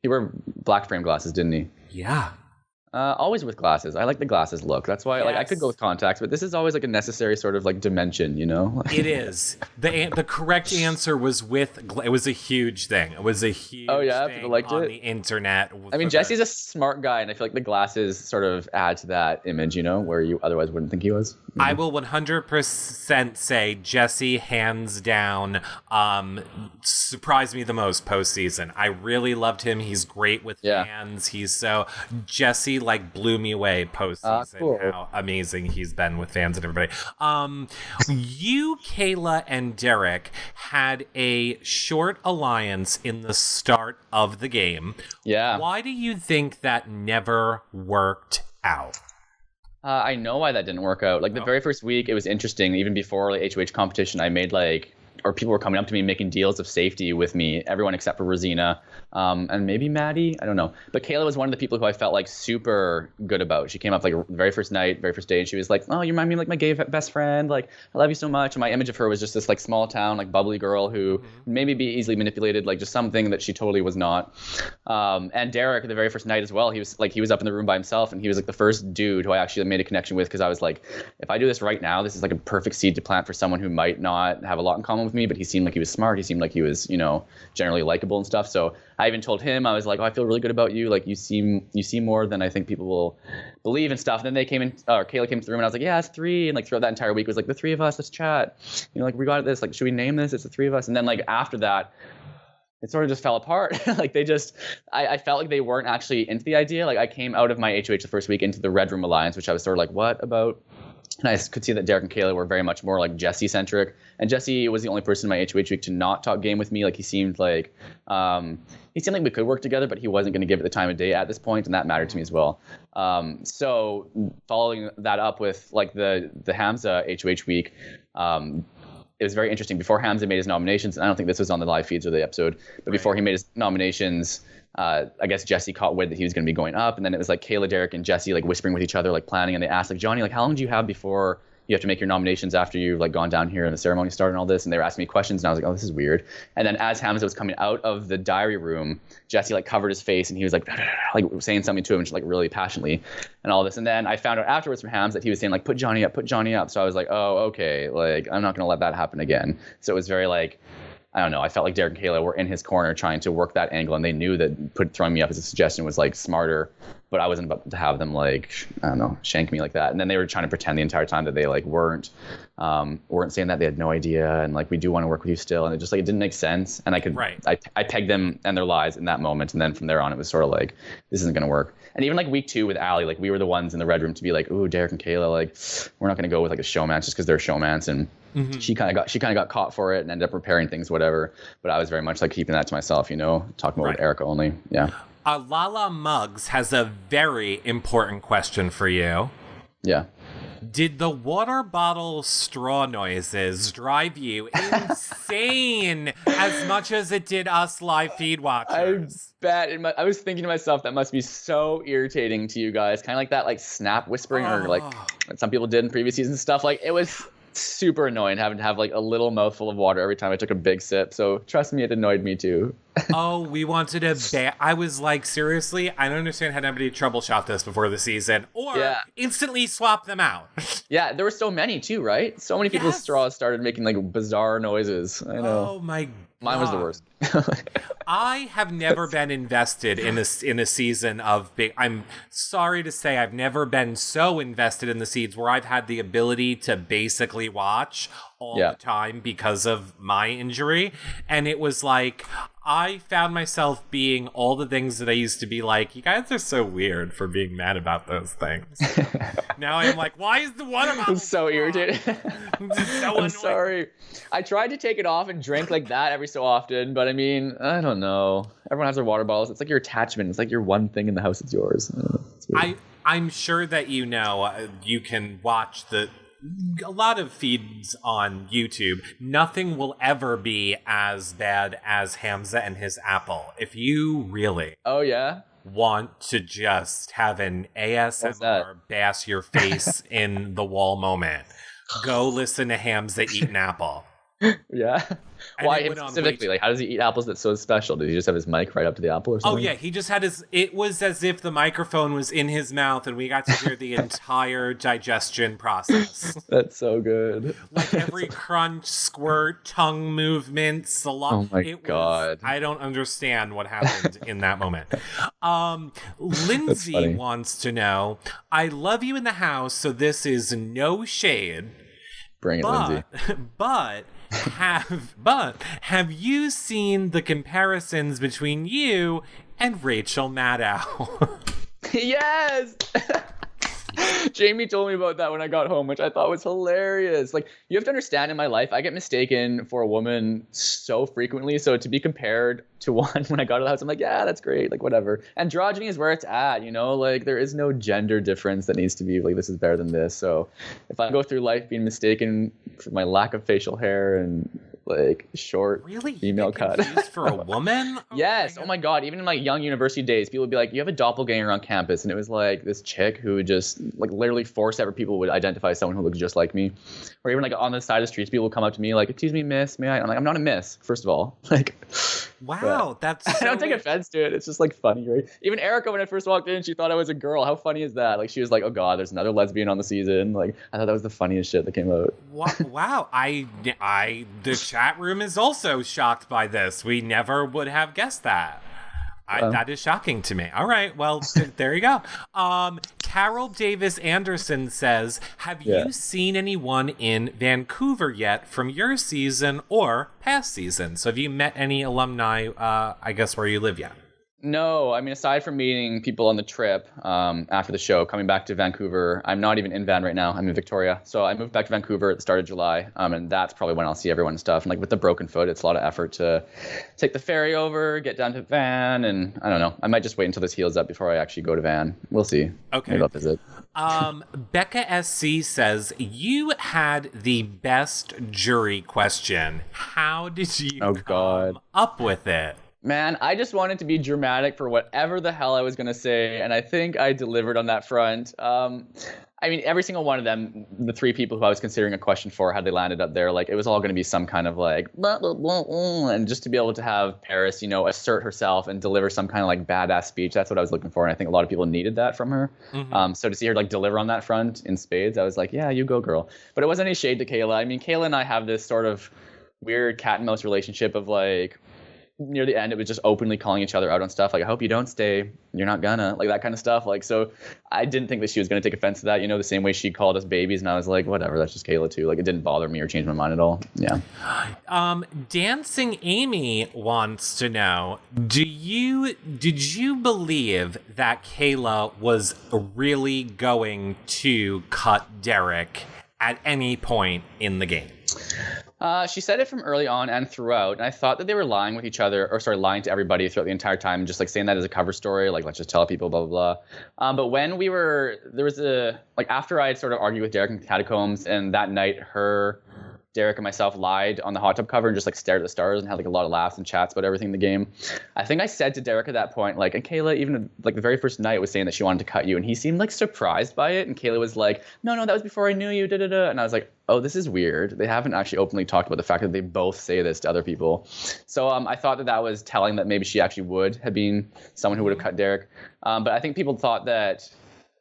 He wore black frame glasses, didn't he? Yeah. Always with glasses. I like the glasses look. That's why, like, I could go with contacts, but this is always like a necessary sort of like dimension, you know? It is. The correct answer was with. It was a huge thing. It was a huge. Oh yeah, thing people liked on it. The internet. I mean, Jesse's a smart guy, and I feel like the glasses sort of add to that image, you know, where you otherwise wouldn't think he was. Mm-hmm. I will 100% say Jesse, hands down, surprised me the most postseason. I really loved him. He's great with fans. Jesse like blew me away postseason. Cool. How amazing he's been with fans and everybody. You, Kayla, and Derek had a short alliance in the start of the game. Yeah. Why do you think that never worked out? I know why that didn't work out. Like the very first week, it was interesting. Even before like HOH competition, I made like, or people were coming up to me making deals of safety with me. Everyone except for Rosina, and maybe Maddie. I don't know. But Kayla was one of the people who I felt like super good about. She came up like the very first night, very first day, and she was like, "Oh, you remind me of like my gay best friend. Like I love you so much." And my image of her was just this like small town, like bubbly girl who maybe be easily manipulated, like just something that she totally was not. And Derek, the very first night as well, he was up in the room by himself, and he was like the first dude who I actually made a connection with, because I was like, if I do this right now, this is like a perfect seed to plant for someone who might not have a lot in common with me, but he seemed like he was smart. He seemed like he was, you know, generally likable and stuff. So I even told him, I was like, "Oh, I feel really good about you. Like you seem more than I think people will believe and stuff." And then they came in, or Kayla came to the room, and I was like, "Yeah, it's 3." And like throughout that entire week, it was like, "The 3 of us, let's chat. You know, like we got this. Like, should we name this? It's the 3 of us." And then like after that, it sort of just fell apart. Like they just, I felt like they weren't actually into the idea. Like I came out of my HOH the first week into the Red Room Alliance, which I was sort of like, what about? And I could see that Derek and Kayla were very much more like Jesse-centric. And Jesse was the only person in my HOH week to not talk game with me. Like he seemed like we could work together, but he wasn't going to give it the time of day at this point, and that mattered to me as well. So following that up with like the Hamza HOH week, it was very interesting. Before Hamza made his nominations, and I don't think this was on the live feeds of the episode, but before he made his nominations, I guess Jesse caught wind that he was going to be going up, and then it was like Kayla, Derek, and Jesse like whispering with each other, like planning, and they asked like, "Johnny, like how long do you have before you have to make your nominations after you've like gone down here and the ceremony started and all this?" And they were asking me questions, and I was like, "Oh, this is weird." And then as Hamza was coming out of the diary room, Jesse like covered his face, and he was like like saying something to him, like really passionately, and all this. And then I found out afterwards from Hamza that he was saying like, "Put Johnny up, put Johnny up." So I was like, "Oh, okay, like I'm not going to let that happen again." So it was very like, I don't know. I felt like Derek and Kayla were in his corner trying to work that angle, and they knew that throwing me up as a suggestion was like smarter, but I wasn't about to have them like, I don't know, shank me like that. And then they were trying to pretend the entire time that they like weren't saying that. They had no idea, and like, we do want to work with you still, and it just like, it didn't make sense. And I pegged them and their lies in that moment, and then from there on, it was sort of like, this isn't going to work. And even like week 2 with Allie, like we were the ones in the Red Room to be like, "Ooh, Derek and Kayla, like we're not going to go with like a showmance just because they're showmance." And she kind of got caught for it and ended up repairing things, whatever. But I was very much like keeping that to myself, you know, talking about with Erica only. Yeah. Lala Muggs has a very important question for you. Yeah. Did the water bottle straw noises drive you insane as much as it did us live feed watchers? I bet. I was thinking to myself, that must be so irritating to you guys. Kind of like that, like snap whispering, or like what some people did in previous seasons and stuff. Like it was super annoying having to have like a little mouthful of water every time I took a big sip. So trust me, it annoyed me too. We wanted to I was like, seriously, I don't understand how nobody troubleshot this before the season, or instantly swap them out. Yeah, there were so many too, right? So many people's straws started making like bizarre noises. I know. Oh my God. Mine was the worst. I have never been invested in a season of big. I'm sorry to say, I've never been so invested in the seeds where I've had the ability to basically watch all the time because of my injury. And it was like, I found myself being all the things that I used to be like, you guys are so weird for being mad about those things. Now I'm like, why is the water bottle I'm so irritated. I'm just so I'm annoyed. sorry. I tried to take it off and drink like that every so often, but I mean, I don't know. Everyone has their water bottles. It's like your attachment. It's like your one thing in the house. It's yours. I'm sure that you can watch a lot of feeds on YouTube. Nothing will ever be as bad as Hamza and his apple. If you really want to just have an ASMR bash your face in the wall moment, go listen to Hamza eat an apple. Yeah. Why him specifically? Like, how does he eat apples that's so special? Did he just have his mic right up to the apple or something? Oh, yeah. He just had it was as if the microphone was in his mouth and we got to hear the entire digestion process. That's so good. Like every crunch, squirt, tongue movement, Oh my God. I don't understand what happened in that moment. Lindsay wants to know, I love you in the house, so this is no shade. Bring it, Lindsay. But have you seen the comparisons between you and Rachel Maddow? Yes. Jamie told me about that when I got home, which I thought was hilarious. Like, you have to understand, in my life, I get mistaken for a woman so frequently. So to be compared to one when I got to the house, I'm like, yeah, that's great. Like, whatever. Androgyny is where it's at, you know? Like, there is no gender difference that needs to be, like, this is better than this. So if I go through life being mistaken for my lack of facial hair and, like, short female cut. For a woman? Yes. Oh my God. Even in my young university days, people would be like, you have a doppelganger on campus. And it was like this chick who just like literally forced ever people would identify someone who looked just like me. Or even like on the side of the streets, people would come up to me like, excuse me, miss, may I? I'm like, I'm not a miss, first of all. Like, wow, that's I don't take offense to it. It's just like funny, right? Even Erica, when I first walked in, she thought I was a girl. How funny is that? Like, she was like, oh God, there's another lesbian on the season. Like, I thought that was the funniest shit that came out. Wow. The chat room is also shocked by this. We never would have guessed that. That is shocking to me. All right, well, there you go. Carol Davis Anderson says, have you seen anyone in Vancouver yet from your season or past seasons? So have you met any alumni, I guess, where you live yet? No, I mean, aside from meeting people on the trip after the show, coming back to Vancouver, I'm not even in Van right now. I'm in Victoria. So I moved back to Vancouver at the start of July, and that's probably when I'll see everyone and stuff. And like with the broken foot, it's a lot of effort to take the ferry over, get down to Van, and I don't know. I might just wait until this heals up before I actually go to Van. We'll see. Okay. Maybe I'll visit. Becca SC says, you had the best jury question. How did you come up with it? Man, I just wanted to be dramatic for whatever the hell I was going to say, and I think I delivered on that front. I mean, every single one of them, the three people who I was considering a question for, had they landed up there, like, it was all going to be some kind of, like, blah, blah, blah, blah, and just to be able to have Paris, you know, assert herself and deliver some kind of, like, badass speech, that's what I was looking for, and I think a lot of people needed that from her. Mm-hmm. So to see her, like, deliver on that front in spades, I was like, yeah, you go, girl. But it wasn't any shade to Kayla. I mean, Kayla and I have this sort of weird cat and mouse relationship of, like, near the end, it was just openly calling each other out on stuff like, I hope you don't stay, you're not gonna, like that kind of stuff. Like, so I didn't think that she was gonna take offense to that, you know, the same way she called us babies, and I was like, whatever, that's just Kayla too. Like, it didn't bother me or change my mind at all. Yeah. Dancing Amy wants to know, did you believe that Kayla was really going to cut Derek at any point in the game? She said it from early on and throughout, and I thought that they were lying with each other, or sorry, lying to everybody throughout the entire time, just like saying that as a cover story, like, let's just tell people, blah, blah, blah. But when there was after I had sort of argued with Derek in the catacombs, and that night Derek and myself lied on the hot tub cover and just like stared at the stars and had like a lot of laughs and chats about everything in the game. I think I said to Derek at that point, like, and Kayla, even like the very first night, was saying that she wanted to cut you, and he seemed like surprised by it, and Kayla was like, no, that was before I knew you, da-da-da. And I was like, oh, this is weird. They haven't actually openly talked about the fact that they both say this to other people. So I thought that was telling that maybe she actually would have been someone who would have cut Derek. But I think people thought that,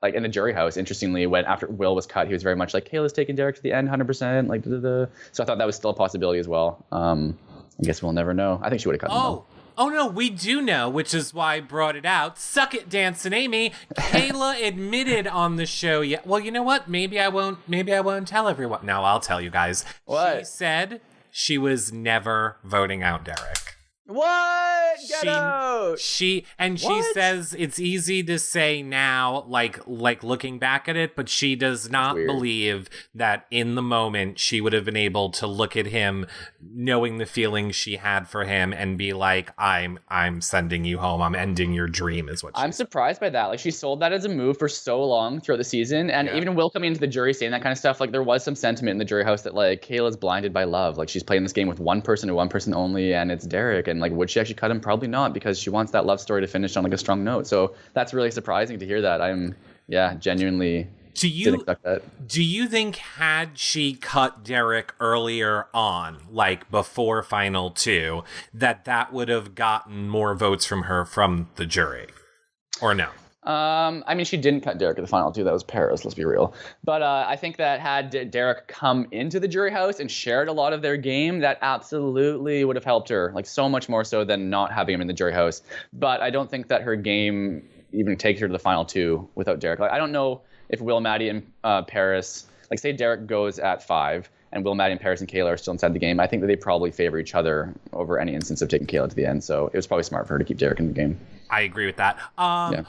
like, in the jury house, interestingly, when after Will was cut, he was very much like, Kayla's taking Derek to the end 100%, like, da-da-da. So I thought that was still a possibility as well. I guess we'll never know. I think she would have cut him. Oh no, we do know, which is why I brought it out. Suck it, Dancing Amy. Kayla admitted on the show. Yeah, well, you know what? Maybe I won't tell everyone. No, I'll tell you guys. What? She said she was never voting out Derek. What? Get out! She What? says it's easy to say now, like looking back at it, but she does not believe that in the moment she would have been able to look at him, knowing the feelings she had for him, and be like, I'm sending you home. I'm ending your dream, is what I'm surprised by that. Like, she sold that as a move for so long throughout the season, and even Will coming into the jury saying that kind of stuff, like, there was some sentiment in the jury house that, like, Kayla's blinded by love. Like, she's playing this game with one person and one person only, and it's Derek. And, like, would she actually cut him? Probably not, because she wants that love story to finish on, like, a strong note. So that's really surprising to hear that. I'm, genuinely didn't expect that. Do you think had she cut Derek earlier on, like before Final 2, that would have gotten more votes from her from the jury? Or no? I mean, she didn't cut Derek at the final 2. That was Paris, let's be real. But I think that had Derek come into the jury house and shared a lot of their game, that absolutely would have helped her, like so much more so than not having him in the jury house. But I don't think that her game even takes her to the final 2 without Derek. Like, I don't know if Will, Maddie, and Paris, like say Derek goes at 5 and Will, Maddie, and Paris and Kayla are still inside the game, I think that they probably favor each other over any instance of taking Kayla to the end. So it was probably smart for her to keep Derek in the game. I agree with that.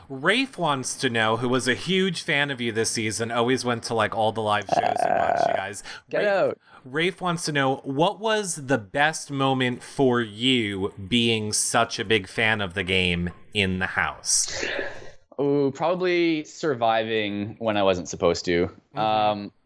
Rafe wants to know, who was a huge fan of you this season, always went to like all the live shows and watched you guys. Get out. Rafe wants to know, what was the best moment for you being such a big fan of the game in the house? Oh, probably surviving when I wasn't supposed to.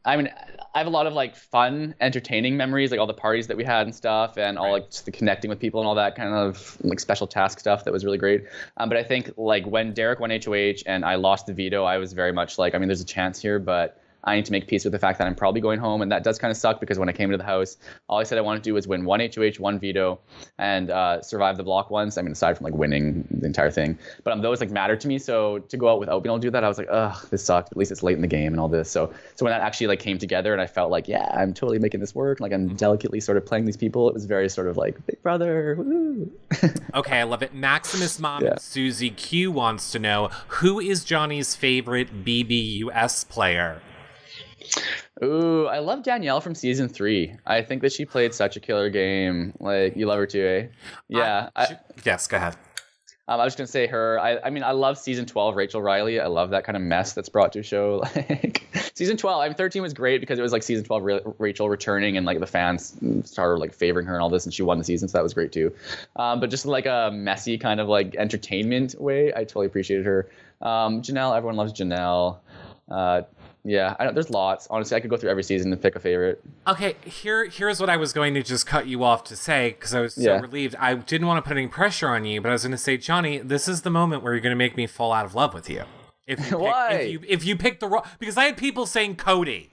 I mean, I have a lot of like fun, entertaining memories, like all the parties that we had and stuff, and all like just the connecting with people and all that kind of like special task stuff that was really great. But I think like when Derek won HOH and I lost the veto, I was very much like, I mean, there's a chance here, but I need to make peace with the fact that I'm probably going home. And that does kind of suck, because when I came into the house, all I said I wanted to do was win one HOH, one veto, and survive the block once. I mean, aside from like winning the entire thing, but those like mattered to me. So to go out without being able to do that, I was like, ugh, this sucked. At least it's late in the game and all this. So when that actually like came together and I felt like, yeah, I'm totally making this work. Like I'm delicately sort of playing these people. It was very sort of like Big Brother. Woo. Okay, I love it. Maximus Mom and Susie Q wants to know, who is Johnny's favorite BBUS player? Ooh, I love Danielle from season 3. I think that she played such a killer game. Like, you love her too, eh? Yeah. Yes, go ahead. I was going to say her. I mean, I love season 12, Rachel Riley. I love that kind of mess that's brought to a show. Like season 12, I mean, 13 was great because it was like season 12 Rachel returning and like the fans started like favoring her and all this, and she won the season, so that was great too. But just like a messy kind of like entertainment way, I totally appreciated her. Janelle, everyone loves Janelle. There's lots. Honestly, I could go through every season and pick a favorite. Okay, here's what I was going to just cut you off to say, because I was so relieved. I didn't want to put any pressure on you, but I was going to say, Johnny, this is the moment where you're going to make me fall out of love with you. If you pick the wrong, because I had people saying Cody.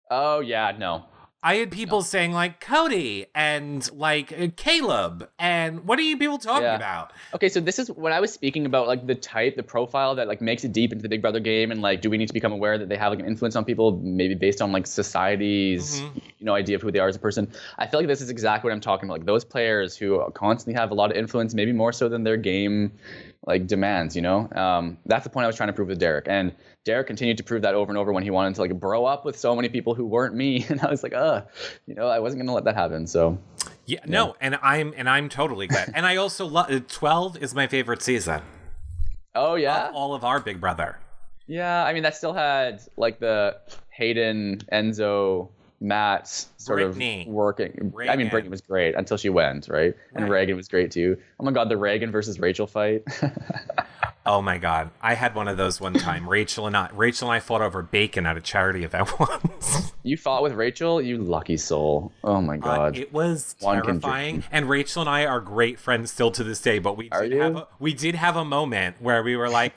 Oh yeah, no. I had people saying like Cody and like Caleb, and what are you people talking about? Okay, so this is when I was speaking about like the profile that like makes it deep into the Big Brother game, and like, do we need to become aware that they have like an influence on people, maybe based on like society's idea of who they are as a person. I feel like this is exactly what I'm talking about. Like those players who constantly have a lot of influence, maybe more so than their game like demands. That's the point I was trying to prove with Derek, and Derek continued to prove that over and over when he wanted to like bro up with so many people who weren't me, and I was like, I wasn't gonna let that happen. So no, and I'm totally glad. And I also love 12 is my favorite season. Oh yeah, of all of our Big Brother. Yeah, I mean that still had like the Hayden, Enzo, Matt sort Brittany. Of working. Reagan. I mean, Brittany was great until she went, right? And Reagan was great too. Oh my God, the Reagan versus Rachel fight. Oh my God, I had one of those one time. Rachel and I fought over bacon at a charity event once. You fought with Rachel? You lucky soul. Oh my God. It was terrifying. And Rachel and I are great friends still to this day, but we did have a moment where we were like,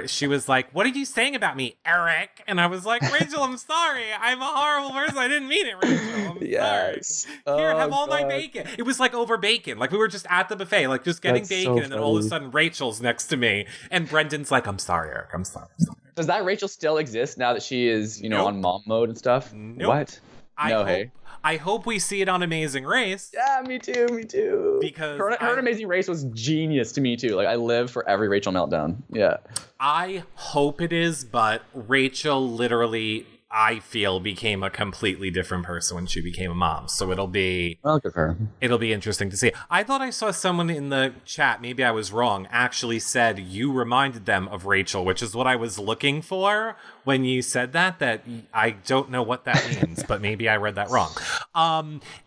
she was like, what are you saying about me, Eric? And I was like, Rachel, I'm sorry. I'm a horrible person. I didn't mean it, Rachel. I'm sorry. Here, have all my bacon. It was like over bacon. Like we were just at the buffet, like just getting bacon, and then all of a sudden Rachel's next to me. And Brendan's like, I'm sorry, Eric. I'm sorry. Does that Rachel still exist now that she is, on mom mode and stuff? Nope. What? I hope we see it on Amazing Race. Yeah, me too. Because her Amazing Race was genius to me too. Like I live for every Rachel meltdown. Yeah. I hope it is, but Rachel literally, I feel became a completely different person when she became a mom. So it'll be Well, good for her. It'll be interesting to see. I thought I saw someone in the chat, maybe I was wrong, actually said you reminded them of Rachel, which is what I was looking for when you said that I don't know what that means, but maybe I read that wrong.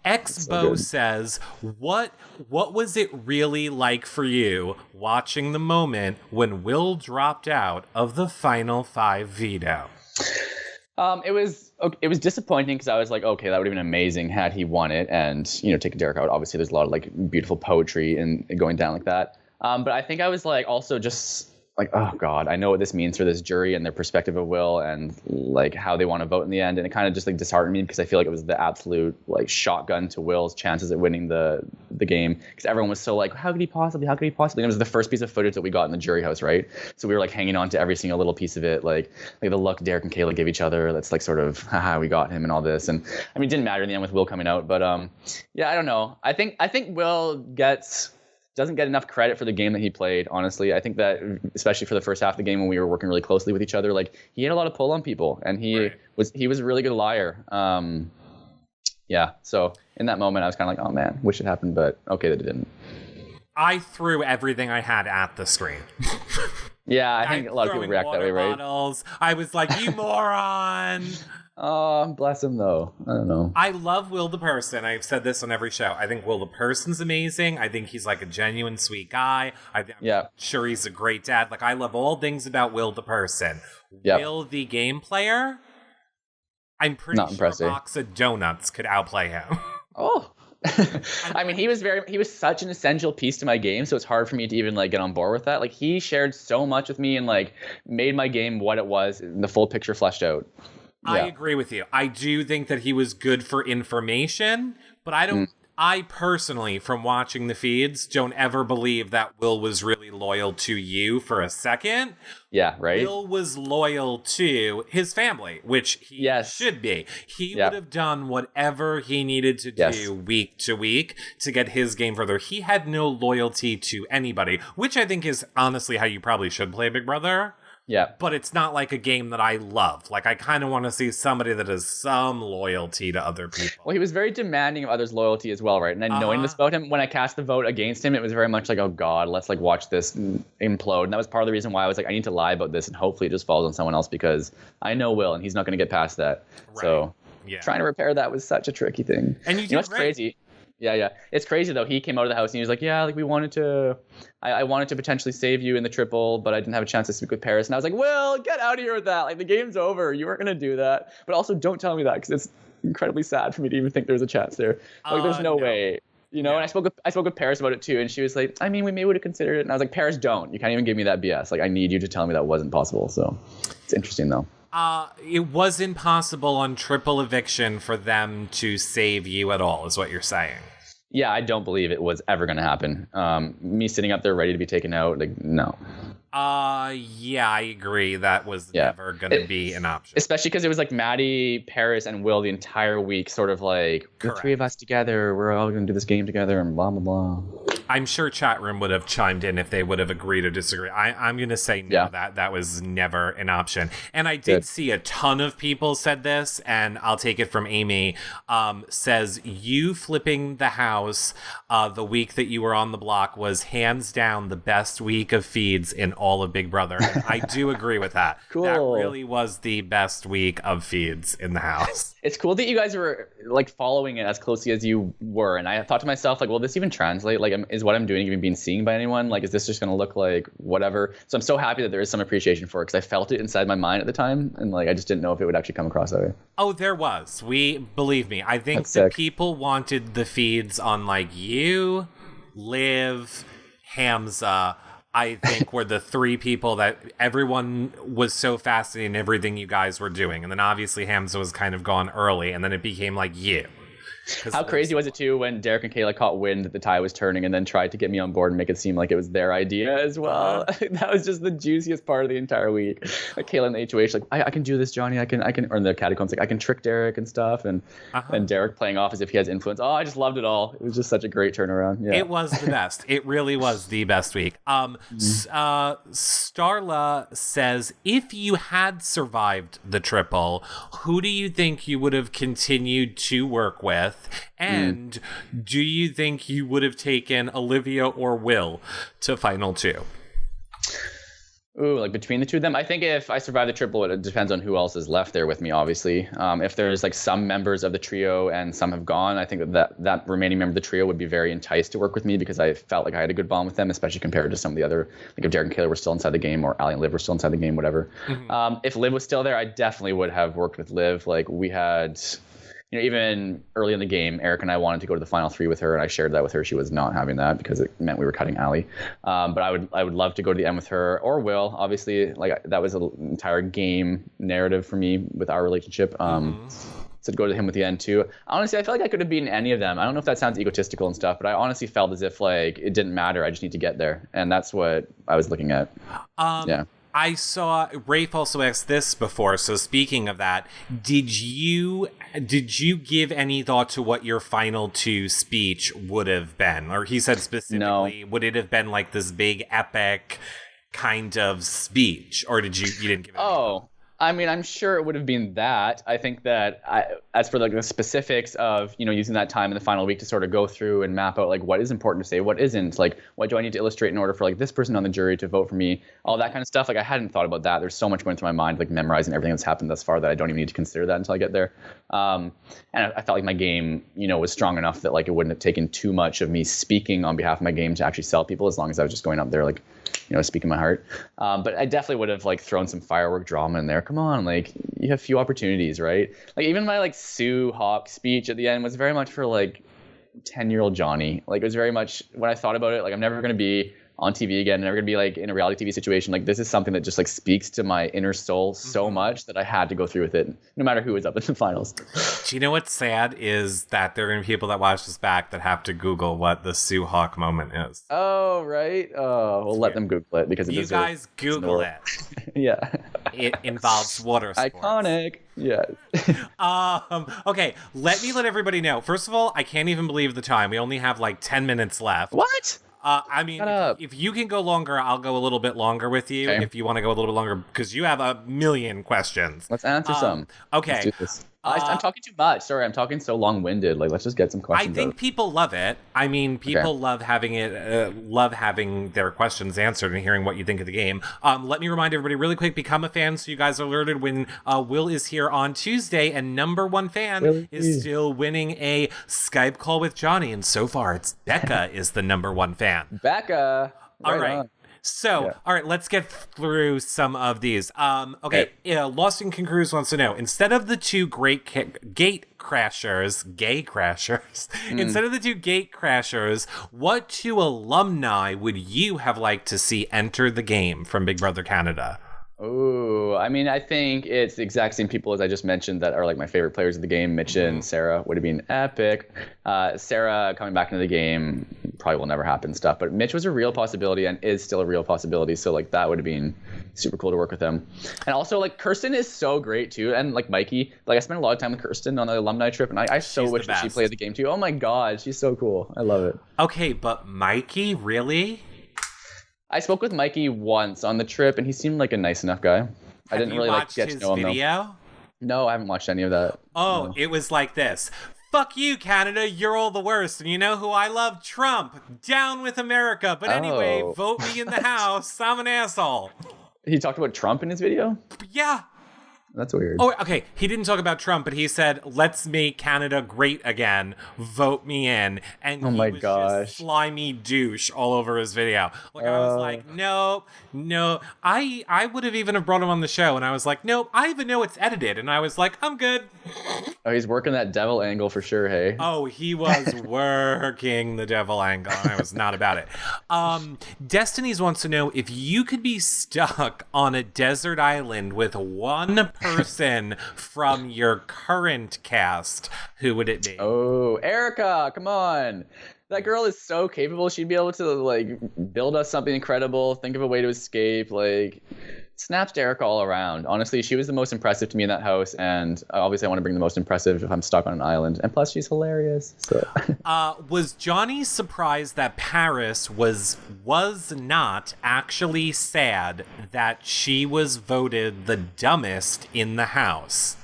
Xbow says, what was it really like for you watching the moment when Will dropped out of the Final 5 veto? It was disappointing because I was like, okay, that would have been amazing had he won it and, taken Derek out. Obviously, there's a lot of like beautiful poetry in going down like that. But I think I was like also just like, oh God, I know what this means for this jury and their perspective of Will and like how they want to vote in the end. And it kind of just like disheartened me because I feel like it was the absolute like shotgun to Will's chances at winning the game because everyone was so like, how could he possibly? And it was the first piece of footage that we got in the jury house, right? So we were like hanging on to every single little piece of it, like the look Derek and Kayla gave each other. That's like sort of, haha, we got him and all this. And I mean, it didn't matter in the end with Will coming out, but yeah, I don't know. I think Will doesn't get enough credit for the game that he played, honestly. I think that, especially for the first half of the game when we were working really closely with each other, like he had a lot of pull on people, and he was a really good liar. Yeah, so in that moment, I was kind of like, oh man, wish it happened, but okay that it didn't. I threw everything I had at the screen. Yeah, I think a lot of people react that way, right? Bottles. I was like, you moron! Oh, bless him, though. I don't know. I love Will the person. I've said this on every show. I think Will the person's amazing. I think he's like a genuine sweet guy. I'm sure he's a great dad. Like, I love all things about Will the person. Yep. Will the game player, I'm pretty sure a box of donuts could outplay him. Oh. I mean, he was such an essential piece to my game, so it's hard for me to even like get on board with that. Like, he shared so much with me and like made my game what it was, the full picture fleshed out. Yeah. I agree with you. I do think that he was good for information, but I personally, from watching the feeds, don't ever believe that Will was really loyal to you for a second. Yeah, right? Will was loyal to his family, which he should be. He would have done whatever he needed to do week to week to get his game further. He had no loyalty to anybody, which I think is honestly how you probably should play Big Brother. Yeah. But it's not like a game that I love. Like, I kind of want to see somebody that has some loyalty to other people. Well, he was very demanding of others' loyalty as well, right? And then knowing this about him, when I cast the vote against him, it was very much like, oh God, let's like watch this implode. And that was part of the reason why I was like, I need to lie about this and hopefully it just falls on someone else because I know Will and he's not going to get past that. Right. So trying to repair that was such a tricky thing. And you know what's crazy? Yeah. It's crazy though. He came out of the house and he was like, yeah, like we wanted to, I wanted to potentially save you in the triple, but I didn't have a chance to speak with Paris. And I was like, well, get out of here with that. Like the game's over. You weren't going to do that. But also don't tell me that because it's incredibly sad for me to even think there's a chance there. Like there's no way, And I spoke with Paris about it too. And she was like, I mean, we may would have considered it. And I was like, Paris, don't. You can't even give me that BS. Like I need you to tell me that wasn't possible. So it's interesting though. It was impossible on triple eviction for them to save you at all, is what you're saying. Yeah, I don't believe it was ever going to happen. Me sitting up there ready to be taken out, like, no. Yeah, I agree. That was never going to be an option. Especially because it was like Maddie, Paris, and Will the entire week, sort of like, the three of us together, we're all going to do this game together, and blah, blah, blah. I'm sure chat room would have chimed in if they would have agreed or disagreed. I'm going to say no, that was never an option. And I did see a ton of people said this, and I'll take it from Amy, says you flipping the house the week that you were on the block was hands down the best week of feeds in all of Big Brother. And I do agree with that. Cool. That really was the best week of feeds in the house. It's cool that you guys were like following it as closely as you were. And I thought to myself, like, will this even translate? Like, is what I'm doing even being seen by anyone? Like, is this just going to look like whatever? So I'm so happy that there is some appreciation for it because I felt it inside my mind at the time. And like, I just didn't know if it would actually come across that way. Oh, there was. Believe me, I think the people wanted the feeds on like you, Liv, Hamza, I think were the three people that everyone was so fascinated in everything you guys were doing. And then obviously Hamza was kind of gone early and then it became like you. How crazy was it too when Derek and Kayla caught wind that the tide was turning and then tried to get me on board and make it seem like it was their idea as well? That was just the juiciest part of the entire week. Like Kayla in the HOH, like I can do this, Johnny. I can, or in the catacombs, like I can trick Derek and stuff, and Derek playing off as if he has influence. Oh, I just loved it all. It was just such a great turnaround. Yeah, it was the best. It really was the best week. Starla says, if you had survived the triple, who do you think you would have continued to work with? And do you think you would have taken Olivia or Will to final two? Ooh, like between the two of them? I think if I survive the triple, it depends on who else is left there with me, obviously. If there's like some members of the trio and some have gone, I think that remaining member of the trio would be very enticed to work with me because I felt like I had a good bond with them, especially compared to some of the other, like if Derek and Kayla were still inside the game or Ali and Liv were still inside the game, whatever. If Liv was still there, I definitely would have worked with Liv. Like we had... even early in the game, Eric and I wanted to go to the final three with her, and I shared that with her. She was not having that because it meant we were cutting Ali. But I would love to go to the end with her or Will. Obviously, like that was an entire game narrative for me with our relationship. So to go to him with the end too. Honestly, I feel like I could have beaten any of them. I don't know if that sounds egotistical and stuff, but I honestly felt as if like it didn't matter. I just need to get there, and that's what I was looking at. Yeah. I saw Rafe also asked this before. So speaking of that, did you give any thought to what your final two speech would have been? Or he said specifically, would it have been like this big epic kind of speech, or you didn't give it? I mean, I'm sure it would have been that. I think that as for like the specifics of, using that time in the final week to sort of go through and map out like what is important to say, what isn't, like what do I need to illustrate in order for like this person on the jury to vote for me, all that kind of stuff. Like I hadn't thought about that. There's so much going through my mind, like memorizing everything that's happened thus far that I don't even need to consider that until I get there. And I felt like my game, was strong enough that like it wouldn't have taken too much of me speaking on behalf of my game to actually sell people, as long as I was just going up there like, speaking my heart. But I definitely would have like thrown some firework drama in there. Come on, like you have few opportunities, right? Like even my like Sue Hawk speech at the end was very much for like 10-year-old Johnny. Like it was very much, when I thought about it, like I'm never going to be on TV again, never going to be like in a reality TV situation. Like this is something that just like speaks to my inner soul so much that I had to go through with it, no matter who was up in the finals. Do you know what's sad is that there are going to be people that watch this back that have to Google what the Sue Hawk moment is. Oh, right. Oh, we'll let them Google it because you guys Google it. Yeah. It involves water sports. Iconic. Yeah. Okay, let everybody know. First of all, I can't even believe the time. We only have like 10 minutes left. What? I mean, if you can go longer, I'll go a little bit longer with you. Okay. If you want to go a little bit longer, because you have a million questions. Let's answer some. Okay. Let's do this. I'm talking too much. Sorry, I'm talking so long-winded. Like, let's just get some questions. I think people love it. I mean, people love having it. Love having their questions answered and hearing what you think of the game. Let me remind everybody really quick: become a fan so you guys are alerted when Will is here on Tuesday, and number one fan is still winning a Skype call with Johnny, and so far it's Becca is the number one fan. Becca. All right. So, all right, let's get through some of these. Okay. Lost in Concruise wants to know, instead of the two gate crashers, instead of the two gate crashers, what two alumni would you have liked to see enter the game from Big Brother Canada? Oh, I mean, I think it's the exact same people as I just mentioned that are like my favorite players of the game. Mitch and Sarah would have been epic. Sarah coming back into the game probably will never happen stuff, but Mitch was a real possibility and is still a real possibility. So like that would have been super cool to work with them. And also like Kirsten is so great too. And like Mikey, like I spent a lot of time with Kirsten on the alumni trip, and I so wish that she played the game too. Oh my God, she's so cool. I love it. Okay, but Mikey, really? I spoke with Mikey once on the trip, and he seemed like a nice enough guy. I didn't really like get to know him though. No, I haven't watched any of that. Oh, no. It was like this. Fuck you, Canada. You're all the worst. And you know who I love? Trump. Down with America. But anyway, vote me in the House. I'm an asshole. He talked about Trump in his video? Yeah. That's weird. Oh, okay. He didn't talk about Trump, but he said, "Let's make Canada great again. Vote me in." And oh my gosh, just slimy douche all over his video. Like I was like, no. I would have even brought him on the show, and I was like, nope. I even know it's edited, and I was like, I'm good. Oh, he's working that devil angle for sure. Hey. Oh, he was working the devil angle, and I was not about it. Destinies wants to know if you could be stuck on a desert island with one person from your current cast, who would it be? Oh, Erica, come on. That girl is so capable. She'd be able to like build us something incredible, think of a way to escape, like snaps Derek all around. Honestly, she was the most impressive to me in that house, and obviously I want to bring the most impressive if I'm stuck on an island. And plus she's hilarious. So was Johnny surprised that Paris was not actually sad that she was voted the dumbest in the house?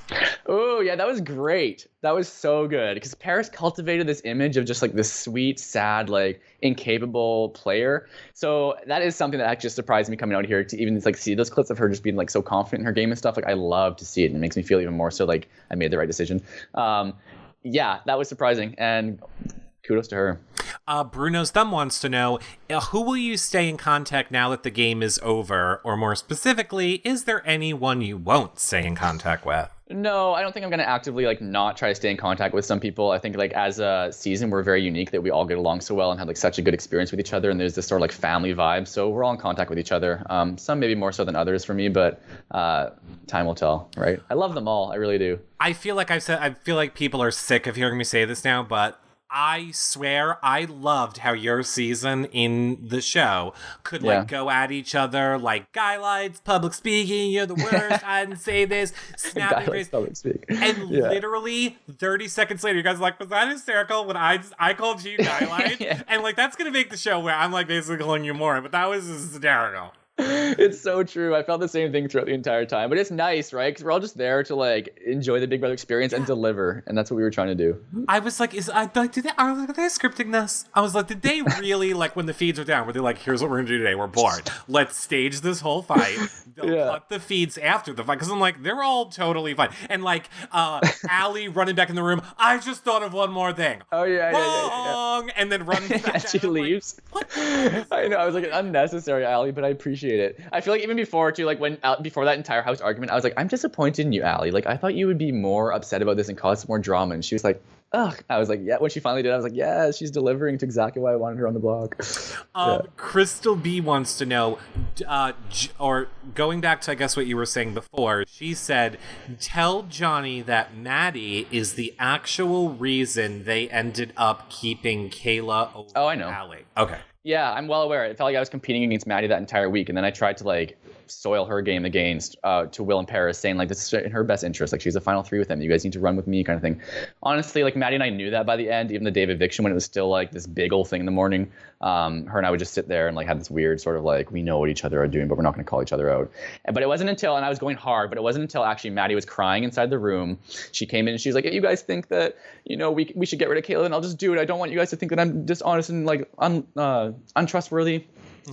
Oh, yeah, that was great. That was so good because Paris cultivated this image of just like this sweet, sad, like incapable player. So that is something that actually surprised me coming out here to even like see those clips of her just being like so confident in her game and stuff. Like I love to see it, and it makes me feel even more so like I made the right decision. Yeah, that was surprising, and kudos to her. Bruno's Thumb wants to know, who will you stay in contact now that the game is over? Or more specifically, is there anyone you won't stay in contact with? No, I don't think I'm going to actively like not try to stay in contact with some people. I think like as a season, we're very unique that we all get along so well and have like such a good experience with each other. And there's this sort of like family vibe. So we're all in contact with each other. Some maybe more so than others for me, but time will tell, right? I love them all. I really do. I feel like people are sick of hearing me say this now, but I swear I loved how your season in the show could like go at each other like guy lights, public speaking, you're the worst, I didn't say this, snap your face. Public speak. And literally 30 seconds later, you guys are like, was that hysterical when I called you guy light? And like that's gonna make the show where I'm like basically calling you more, but that was hysterical. It's so true. I felt the same thing throughout the entire time, but it's nice, right? Because we're all just there to like enjoy the Big Brother experience and deliver, and that's what we were trying to do. I was like, are they scripting this? I was like, did they really like when the feeds are down? Were they like, here's what we're gonna do today? We're bored. Let's stage this whole fight. They'll cut the feeds after the fight because I'm like, they're all totally fine. And like, Allie running back in the room. I just thought of one more thing. Oh yeah, wrong, and then runs back. She leaves. Like, what? I know. I was like, unnecessary, Allie, but I appreciate it. I feel like even before too, like when before that entire house argument, I was like, I'm disappointed in you, Allie. Like I thought you would be more upset about this and cause more drama. And she was like, ugh. I was like, yeah. When she finally did, I was like, yeah, she's delivering to exactly why I wanted her on the blog. Crystal B wants to know, or going back to I guess what you were saying before. She said, tell Johnny that Maddie is the actual reason they ended up keeping Kayla over Allie. Okay. Yeah, I'm well aware. It felt like I was competing against Maddie that entire week, and then I tried to like soil her game against to Will and Paris, saying like this is in her best interest. Like she's a final three with him. You guys need to run with me, kind of thing. Honestly, like Maddie and I knew that by the end, even the day of eviction when it was still like this big old thing in the morning. Her and I would just sit there and like have this weird sort of like we know what each other are doing, but we're not going to call each other out. But it wasn't until, and I was going hard, but it wasn't until actually Maddie was crying inside the room. She came in and she's like, hey, you guys think that we should get rid of Kayla, and I'll just do it. I don't want you guys to think that I'm dishonest and like untrustworthy.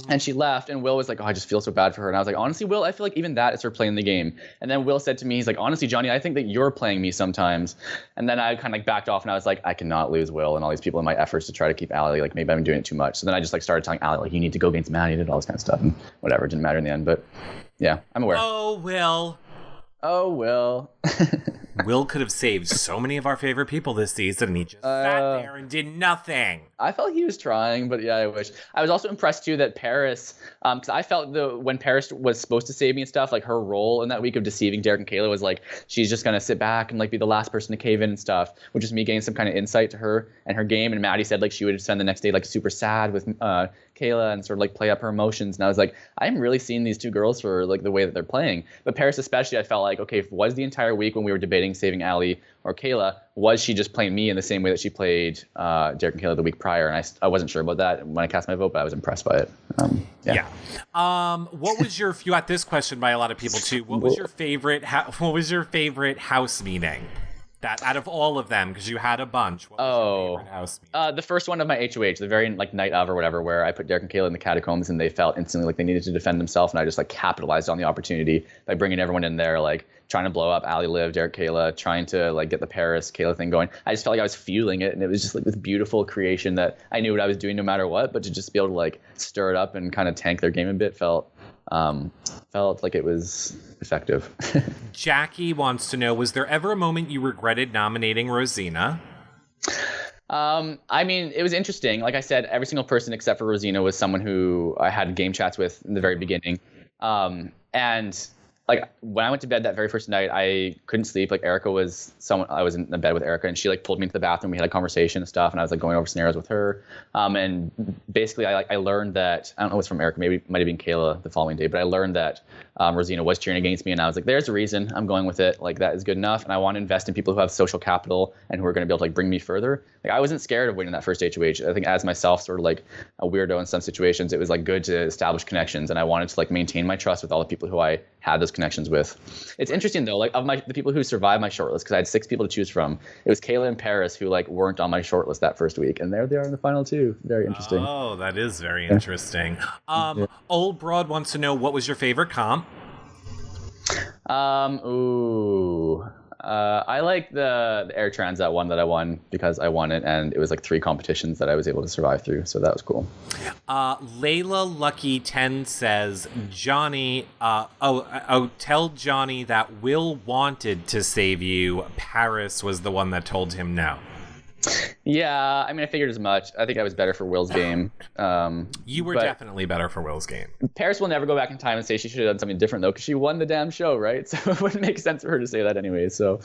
And she left, and Will was like, oh, I just feel so bad for her. And I was like, honestly, Will, I feel like even that is her playing the game. And then Will said to me, he's like, honestly, Johnny, I think that you're playing me sometimes. And then I kind of like backed off, and I was like, I cannot lose Will and all these people in my efforts to try to keep Allie. Like maybe I'm doing it too much. So then I just like started telling Allie, like, you need to go against Maddie and all this kind of stuff. And whatever, it didn't matter in the end. But yeah, I'm aware. Oh, Will. Will could have saved so many of our favorite people this season, and he just sat there and did nothing. I felt he was trying, but yeah, I wish. I was also impressed too that Paris, because I felt when Paris was supposed to save me and stuff, like her role in that week of deceiving Derek and Kayla was like she's just gonna sit back and like be the last person to cave in and stuff, which is me getting some kind of insight to her and her game. And Maddie said like she would spend the next day like super sad with Kayla and sort of like play up her emotions. And I was like, I'm really seeing these two girls for like the way that they're playing. But Paris especially, I felt like, okay, was the entire week when we were debating saving Allie or Kayla, was she just playing me in the same way that she played Derek and Kayla the week prior? And I wasn't sure about that when I cast my vote, but I was impressed by it. What was your, you got this question by a lot of people too, what was your favorite house meeting? That out of all of them, because you had a bunch. What was your favorite house meeting? The first one of my HOH, the very like night of or whatever, where I put Derek and Kayla in the catacombs and they felt instantly like they needed to defend themselves, and I just like capitalized on the opportunity by bringing everyone in there, like trying to blow up Allie, Liv, Derek, Kayla, trying to like get the Paris Kayla thing going. I just felt like I was fueling it, and it was just like this beautiful creation that I knew what I was doing no matter what, but to just be able to like stir it up and kind of tank their game a bit felt like it was effective. Jackie wants to know, was there ever a moment you regretted nominating Rosina? I mean, it was interesting. Like I said, every single person except for Rosina was someone who I had game chats with in the very beginning. And like when I went to bed that very first night, I couldn't sleep. Like I was in the bed with Erica, and she like pulled me into the bathroom. We had a conversation and stuff, and I was like going over scenarios with her. And basically, I learned that, I don't know what's from Erica, maybe it might have been Kayla the following day, but I learned that Rosina was cheering against me, and I was like, there's a reason. I'm going with it. Like that is good enough, and I want to invest in people who have social capital and who are going to be able to like bring me further. Like I wasn't scared of winning that first HOH. I think as myself, sort of like a weirdo in some situations, it was like good to establish connections, and I wanted to like maintain my trust with all the people who I had those connections with. It's interesting though, like of the people who survived my shortlist, because I had 6 people to choose from. It was Kayla and Paris who like weren't on my shortlist that first week, and there they are in the final 2. Very interesting. Oh, that is very interesting. Old Broad wants to know, what was your favorite comp? I like the Air Transat one that I won because I won it, and it was like 3 competitions that I was able to survive through, so that was cool. Layla Lucky 10 says, Johnny, tell Johnny that Will wanted to save you. Paris was the one that told him no. Yeah, I mean, I figured as much. I think I was better for Will's game. You were definitely better for Will's game. Paris will never go back in time and say she should have done something different, though, because she won the damn show, right? So it wouldn't make sense for her to say that anyway. So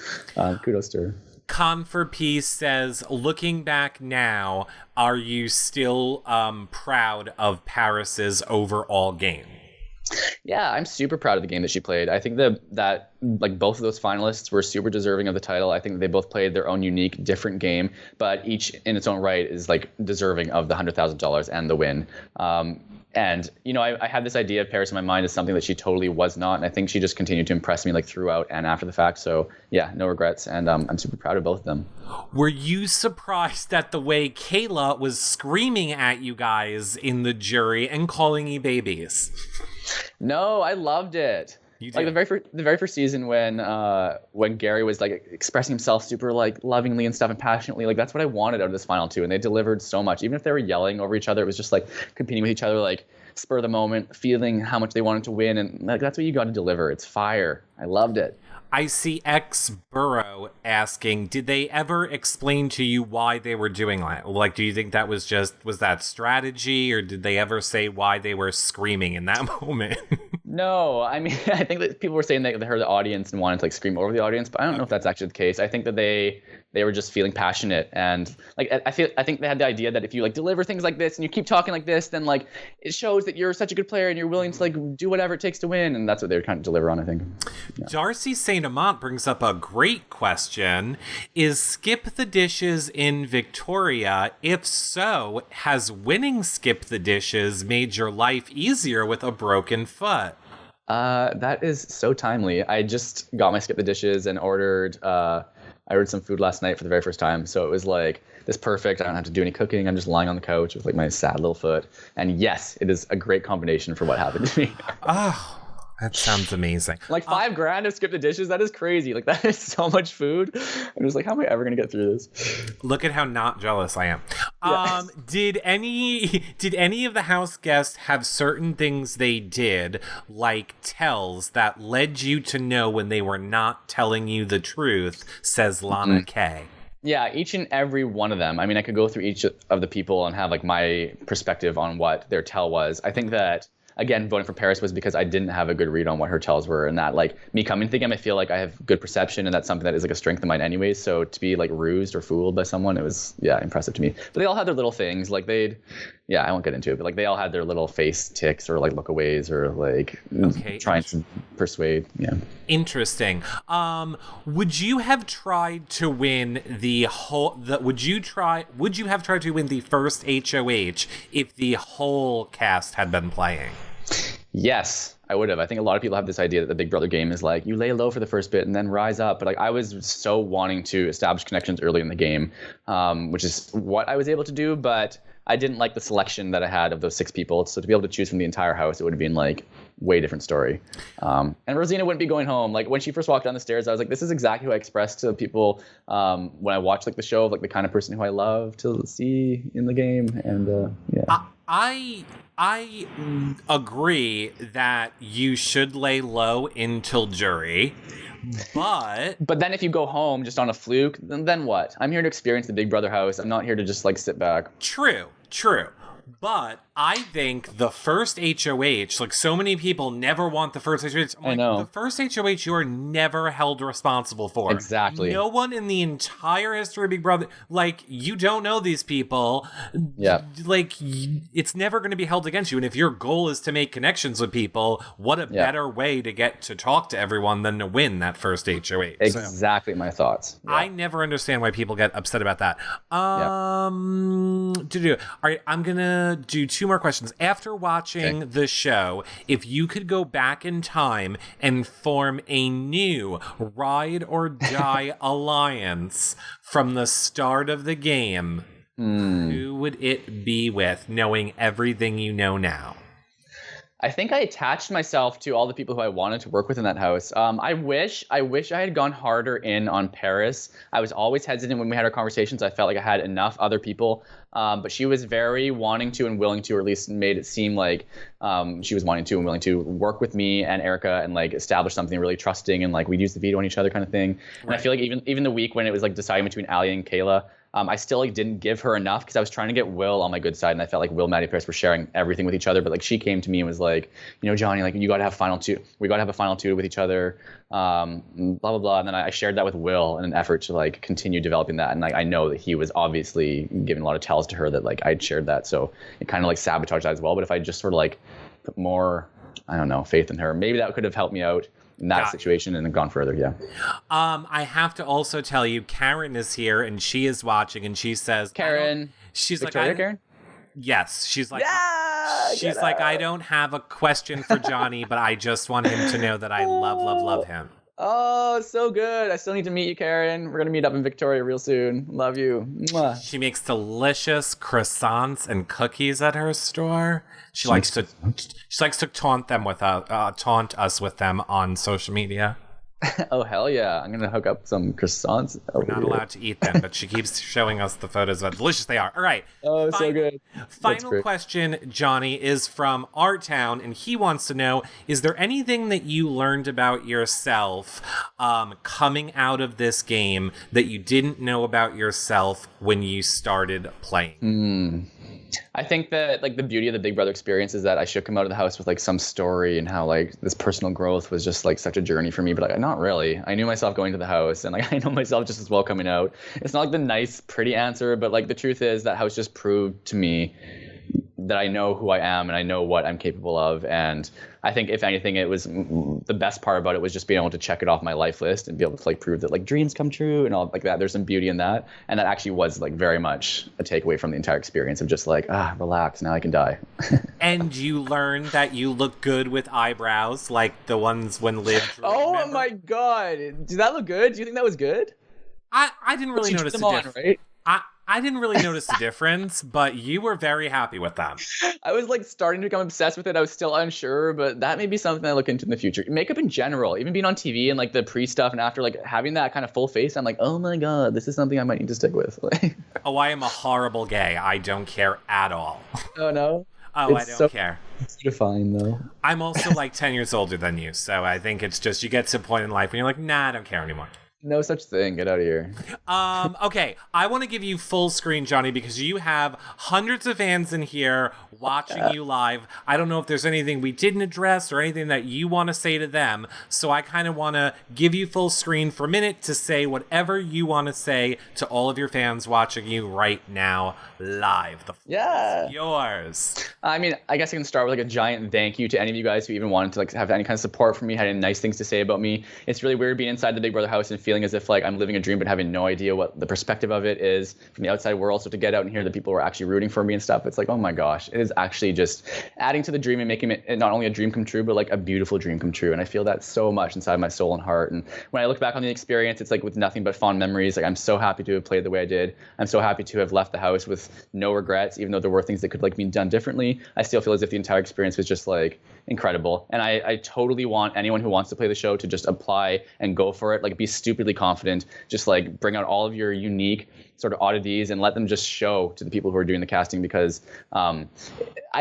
kudos to her. Con for Peace says, looking back now, are you still proud of Paris's overall game? Yeah, I'm super proud of the game that she played. I think that like both of those finalists were super deserving of the title. I think they both played their own unique, different game, but each in its own right is like deserving of the $100,000 and the win. And, you know, I had this idea of Paris in my mind as something that she totally was not. And I think she just continued to impress me like throughout and after the fact. So, yeah, no regrets. And I'm super proud of both of them. Were you surprised at the way Kayla was screaming at you guys in the jury and calling you babies? No, I loved it. Like the very first season when Gary was like expressing himself super like lovingly and stuff and passionately, like that's what I wanted out of this final 2, and they delivered so much. Even if they were yelling over each other, it was just like competing with each other, like spur of the moment, feeling how much they wanted to win, and like that's what you got to deliver. It's fire. I loved it. I see X Burrow asking, did they ever explain to you why they were doing that? Like, do you think that was that strategy, or did they ever say why they were screaming in that moment? No, I mean, I think that people were saying that they heard the audience and wanted to like scream over the audience, but I don't know if that's actually the case. I think that they were just feeling passionate, and like I think they had the idea that if you like deliver things like this and you keep talking like this, then like it shows that you're such a good player and you're willing to like do whatever it takes to win, and that's what they were trying to deliver on, I think. Yeah. Darcy Saint Amant brings up a great question. Is Skip the Dishes in Victoria? If so, has winning Skip the Dishes made your life easier with a broken foot? That is so timely. I just got my Skip the Dishes and ordered some food last night for the very first time. So it was like this perfect. I don't have to do any cooking. I'm just lying on the couch with like my sad little foot. And yes, it is a great combination for what happened to me. Oh, that sounds amazing. Like $5,000 to Skip the Dishes. That is crazy. Like that is so much food. I'm just like, how am I ever going to get through this? Look at how not jealous I am. Yes. Did any of the house guests have certain things they did, like tells, that led you to know when they were not telling you the truth, says Lana K. Yeah, each and every one of them. I mean, I could go through each of the people and have like my perspective on what their tell was. I think that, again, voting for Paris was because I didn't have a good read on what her tells were, and that like me coming to the game, I feel like I have good perception, and that's something that is like a strength of mine anyways. So to be like rused or fooled by someone, it was impressive to me. But they all had their little things, like I won't get into it, but like they all had their little face ticks or like lookaways or like trying to persuade. Yeah. Interesting. Would you have tried to win would you have tried to win the first HOH if the whole cast had been playing? Yes, I would have. I think a lot of people have this idea that the Big Brother game is like you lay low for the first bit and then rise up. But like I was so wanting to establish connections early in the game, which is what I was able to do. But I didn't like the selection that I had of those 6 people. So to be able to choose from the entire house, it would have been like way different story. And Rosina wouldn't be going home. Like when she first walked down the stairs, I was like, this is exactly who I expressed to people when I watched like the show of like the kind of person who I love to see in the game. And yeah. I agree that you should lay low until jury, but then if you go home just on a fluke, then what? I'm here to experience the Big Brother house. I'm not here to just like sit back. True. But I think the first HOH, like so many people never want the first HOH. I know. The first HOH you are never held responsible for. Exactly. No one in the entire history of Big Brother, like, you don't know these people. Yeah. Like, it's never going to be held against you. And if your goal is to make connections with people, what a better way to get to talk to everyone than to win that first HOH. Exactly my thoughts. Yeah. I never understand why people get upset about that. All right, I'm going to do 2 more questions. After watching the show, if you could go back in time and form a new ride or die alliance from the start of the game, who would it be with, knowing everything you know now? I think I attached myself to all the people who I wanted to work with in that house. I wish I had gone harder in on Paris. I was always hesitant when we had our conversations. I felt like I had enough other people, but she was very wanting to and willing to, or at least made it seem like she was wanting to and willing to work with me and Erica and like establish something really trusting, and like we'd use the veto on each other kind of thing. And I feel like even the week when it was like deciding between Ali and Kayla, I still like didn't give her enough because I was trying to get Will on my good side, and I felt like Will, Maddie, Paris were sharing everything with each other. But like she came to me and was like, you know, Johnny, like you got to have final two. We got to have a final two with each other. Blah blah blah. And then I shared that with Will in an effort to like continue developing that. And like I know that he was obviously giving a lot of tells to her that like I'd shared that, so it kind of like sabotaged that as well. But if I just sort of like put more, I don't know, faith in her, maybe that could have helped me out in that situation and gone further. Yeah. I have to also tell you, Karen is here and she is watching, and she says, Karen. She's Victoria, like, Karen? Yes. She's like, yeah, she's like, I don't have a question for Johnny, but I just want him to know that I love him. Oh, so good. I still need to meet you, Karen. We're going to meet up in Victoria real soon. Love you. Mwah. She makes delicious croissants and cookies at her store. She likes to taunt us with them on social media. Oh, hell yeah. I'm going to hook up some croissants. We're not allowed to eat them, but she keeps showing us the photos of how delicious they are. All right. Oh, so good. Final question, Johnny, is from our town, and he wants to know, is there anything that you learned about yourself coming out of this game that you didn't know about yourself when you started playing? I think that like the beauty of the Big Brother experience is that I should come out of the house with like some story and how like this personal growth was just like such a journey for me, but like not really. I knew myself going to the house, and like I know myself just as well coming out. It's not like the nice, pretty answer, but like the truth is that house just proved to me that I know who I am and I know what I'm capable of. And I think if anything, it was the best part about it was just being able to check it off my life list and be able to like prove that like dreams come true and all like that. There's some beauty in that. And that actually was like very much a takeaway from the entire experience of just like, relax, now I can die. And you learned that you look good with eyebrows like the ones when Liv drew. Oh remember? My God. Did that look good? Do you think that was good? I didn't really notice the difference. Right? I didn't really notice the difference, but you were very happy with them. I was like starting to become obsessed with it. I was still unsure, but that may be something I look into in the future. Makeup in general, even being on TV and like the pre-stuff and after, like having that kind of full face, I'm like, oh my God, this is something I might need to stick with. Oh, I am a horrible gay. I don't care at all. Oh no? Oh, I don't care. It's fine though. I'm also like 10 years older than you, so I think it's just you get to a point in life when you're like, nah, I don't care anymore. No such thing. Get out of here. Okay, I want to give you full screen, Johnny, because you have hundreds of fans in here watching you live. I don't know if there's anything we didn't address or anything that you want to say to them, so I kind of want to give you full screen for a minute to say whatever you want to say to all of your fans watching you right now live. The floor is yours. I mean, I guess I can start with like a giant thank you to any of you guys who even wanted to like have any kind of support from me, had any nice things to say about me. It's really weird being inside the Big Brother house and feeling as if like I'm living a dream but having no idea what the perspective of it is from the outside world. So to get out and hear that people were actually rooting for me and stuff, it's like, oh my gosh, it is actually just adding to the dream and making it not only a dream come true, but like a beautiful dream come true. And I feel that so much inside my soul and heart. And when I look back on the experience, it's like with nothing but fond memories. Like I'm so happy to have played the way I did. I'm so happy to have left the house with no regrets, even though there were things that could like be done differently. I still feel as if the entire experience was just like incredible. And I totally want anyone who wants to play the show to just apply and go for it. Like be stupidly confident, just like bring out all of your unique sort of oddities and let them just show to the people who are doing the casting, because I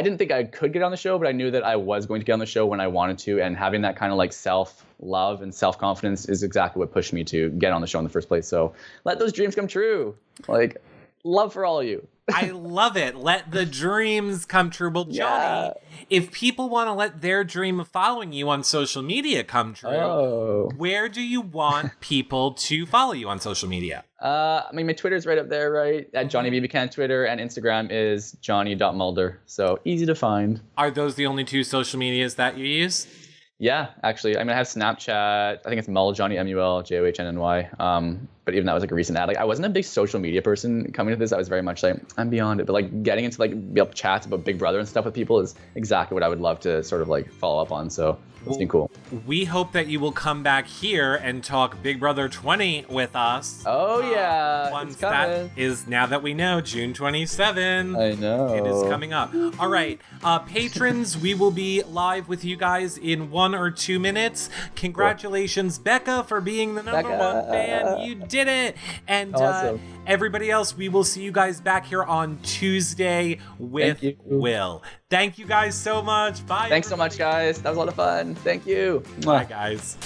didn't think I could get on the show, but I knew that I was going to get on the show when I wanted to, and having that kind of like self-love and self-confidence is exactly what pushed me to get on the show in the first place. So let those dreams come true. Like love for all of you. I love it. Let the dreams come true. Well, Johnny, if people want to let their dream of following you on social media come true, where do you want people to follow you on social media? I mean, my Twitter's right up there, right? At Johnny B. Buchanan Twitter, and Instagram is johnny.mulder. So easy to find. Are those the only two social medias that you use? Yeah, actually. I mean, I have Snapchat. I think it's Mul, Johnny, MULJOHNNY. But even that was like a recent ad. Like, I wasn't a big social media person coming to this. I was very much like, I'm beyond it. But like getting into like be able to chat about Big Brother and stuff with people is exactly what I would love to sort of like follow up on. So it's been cool. We hope that you will come back here and talk Big Brother 20 with us. Oh, yeah. Once that is, now that we know, June 27. I know. It is coming up. All right. Patrons, we will be live with you guys in 1 or 2 minutes. Congratulations, Becca, for being the number one fan. You did it. And awesome. Everybody else, we will see you guys back here on Tuesday with Will. Thank you guys so much. Bye. Thanks so much, guys. That was a lot of fun. Thank you. Bye, guys.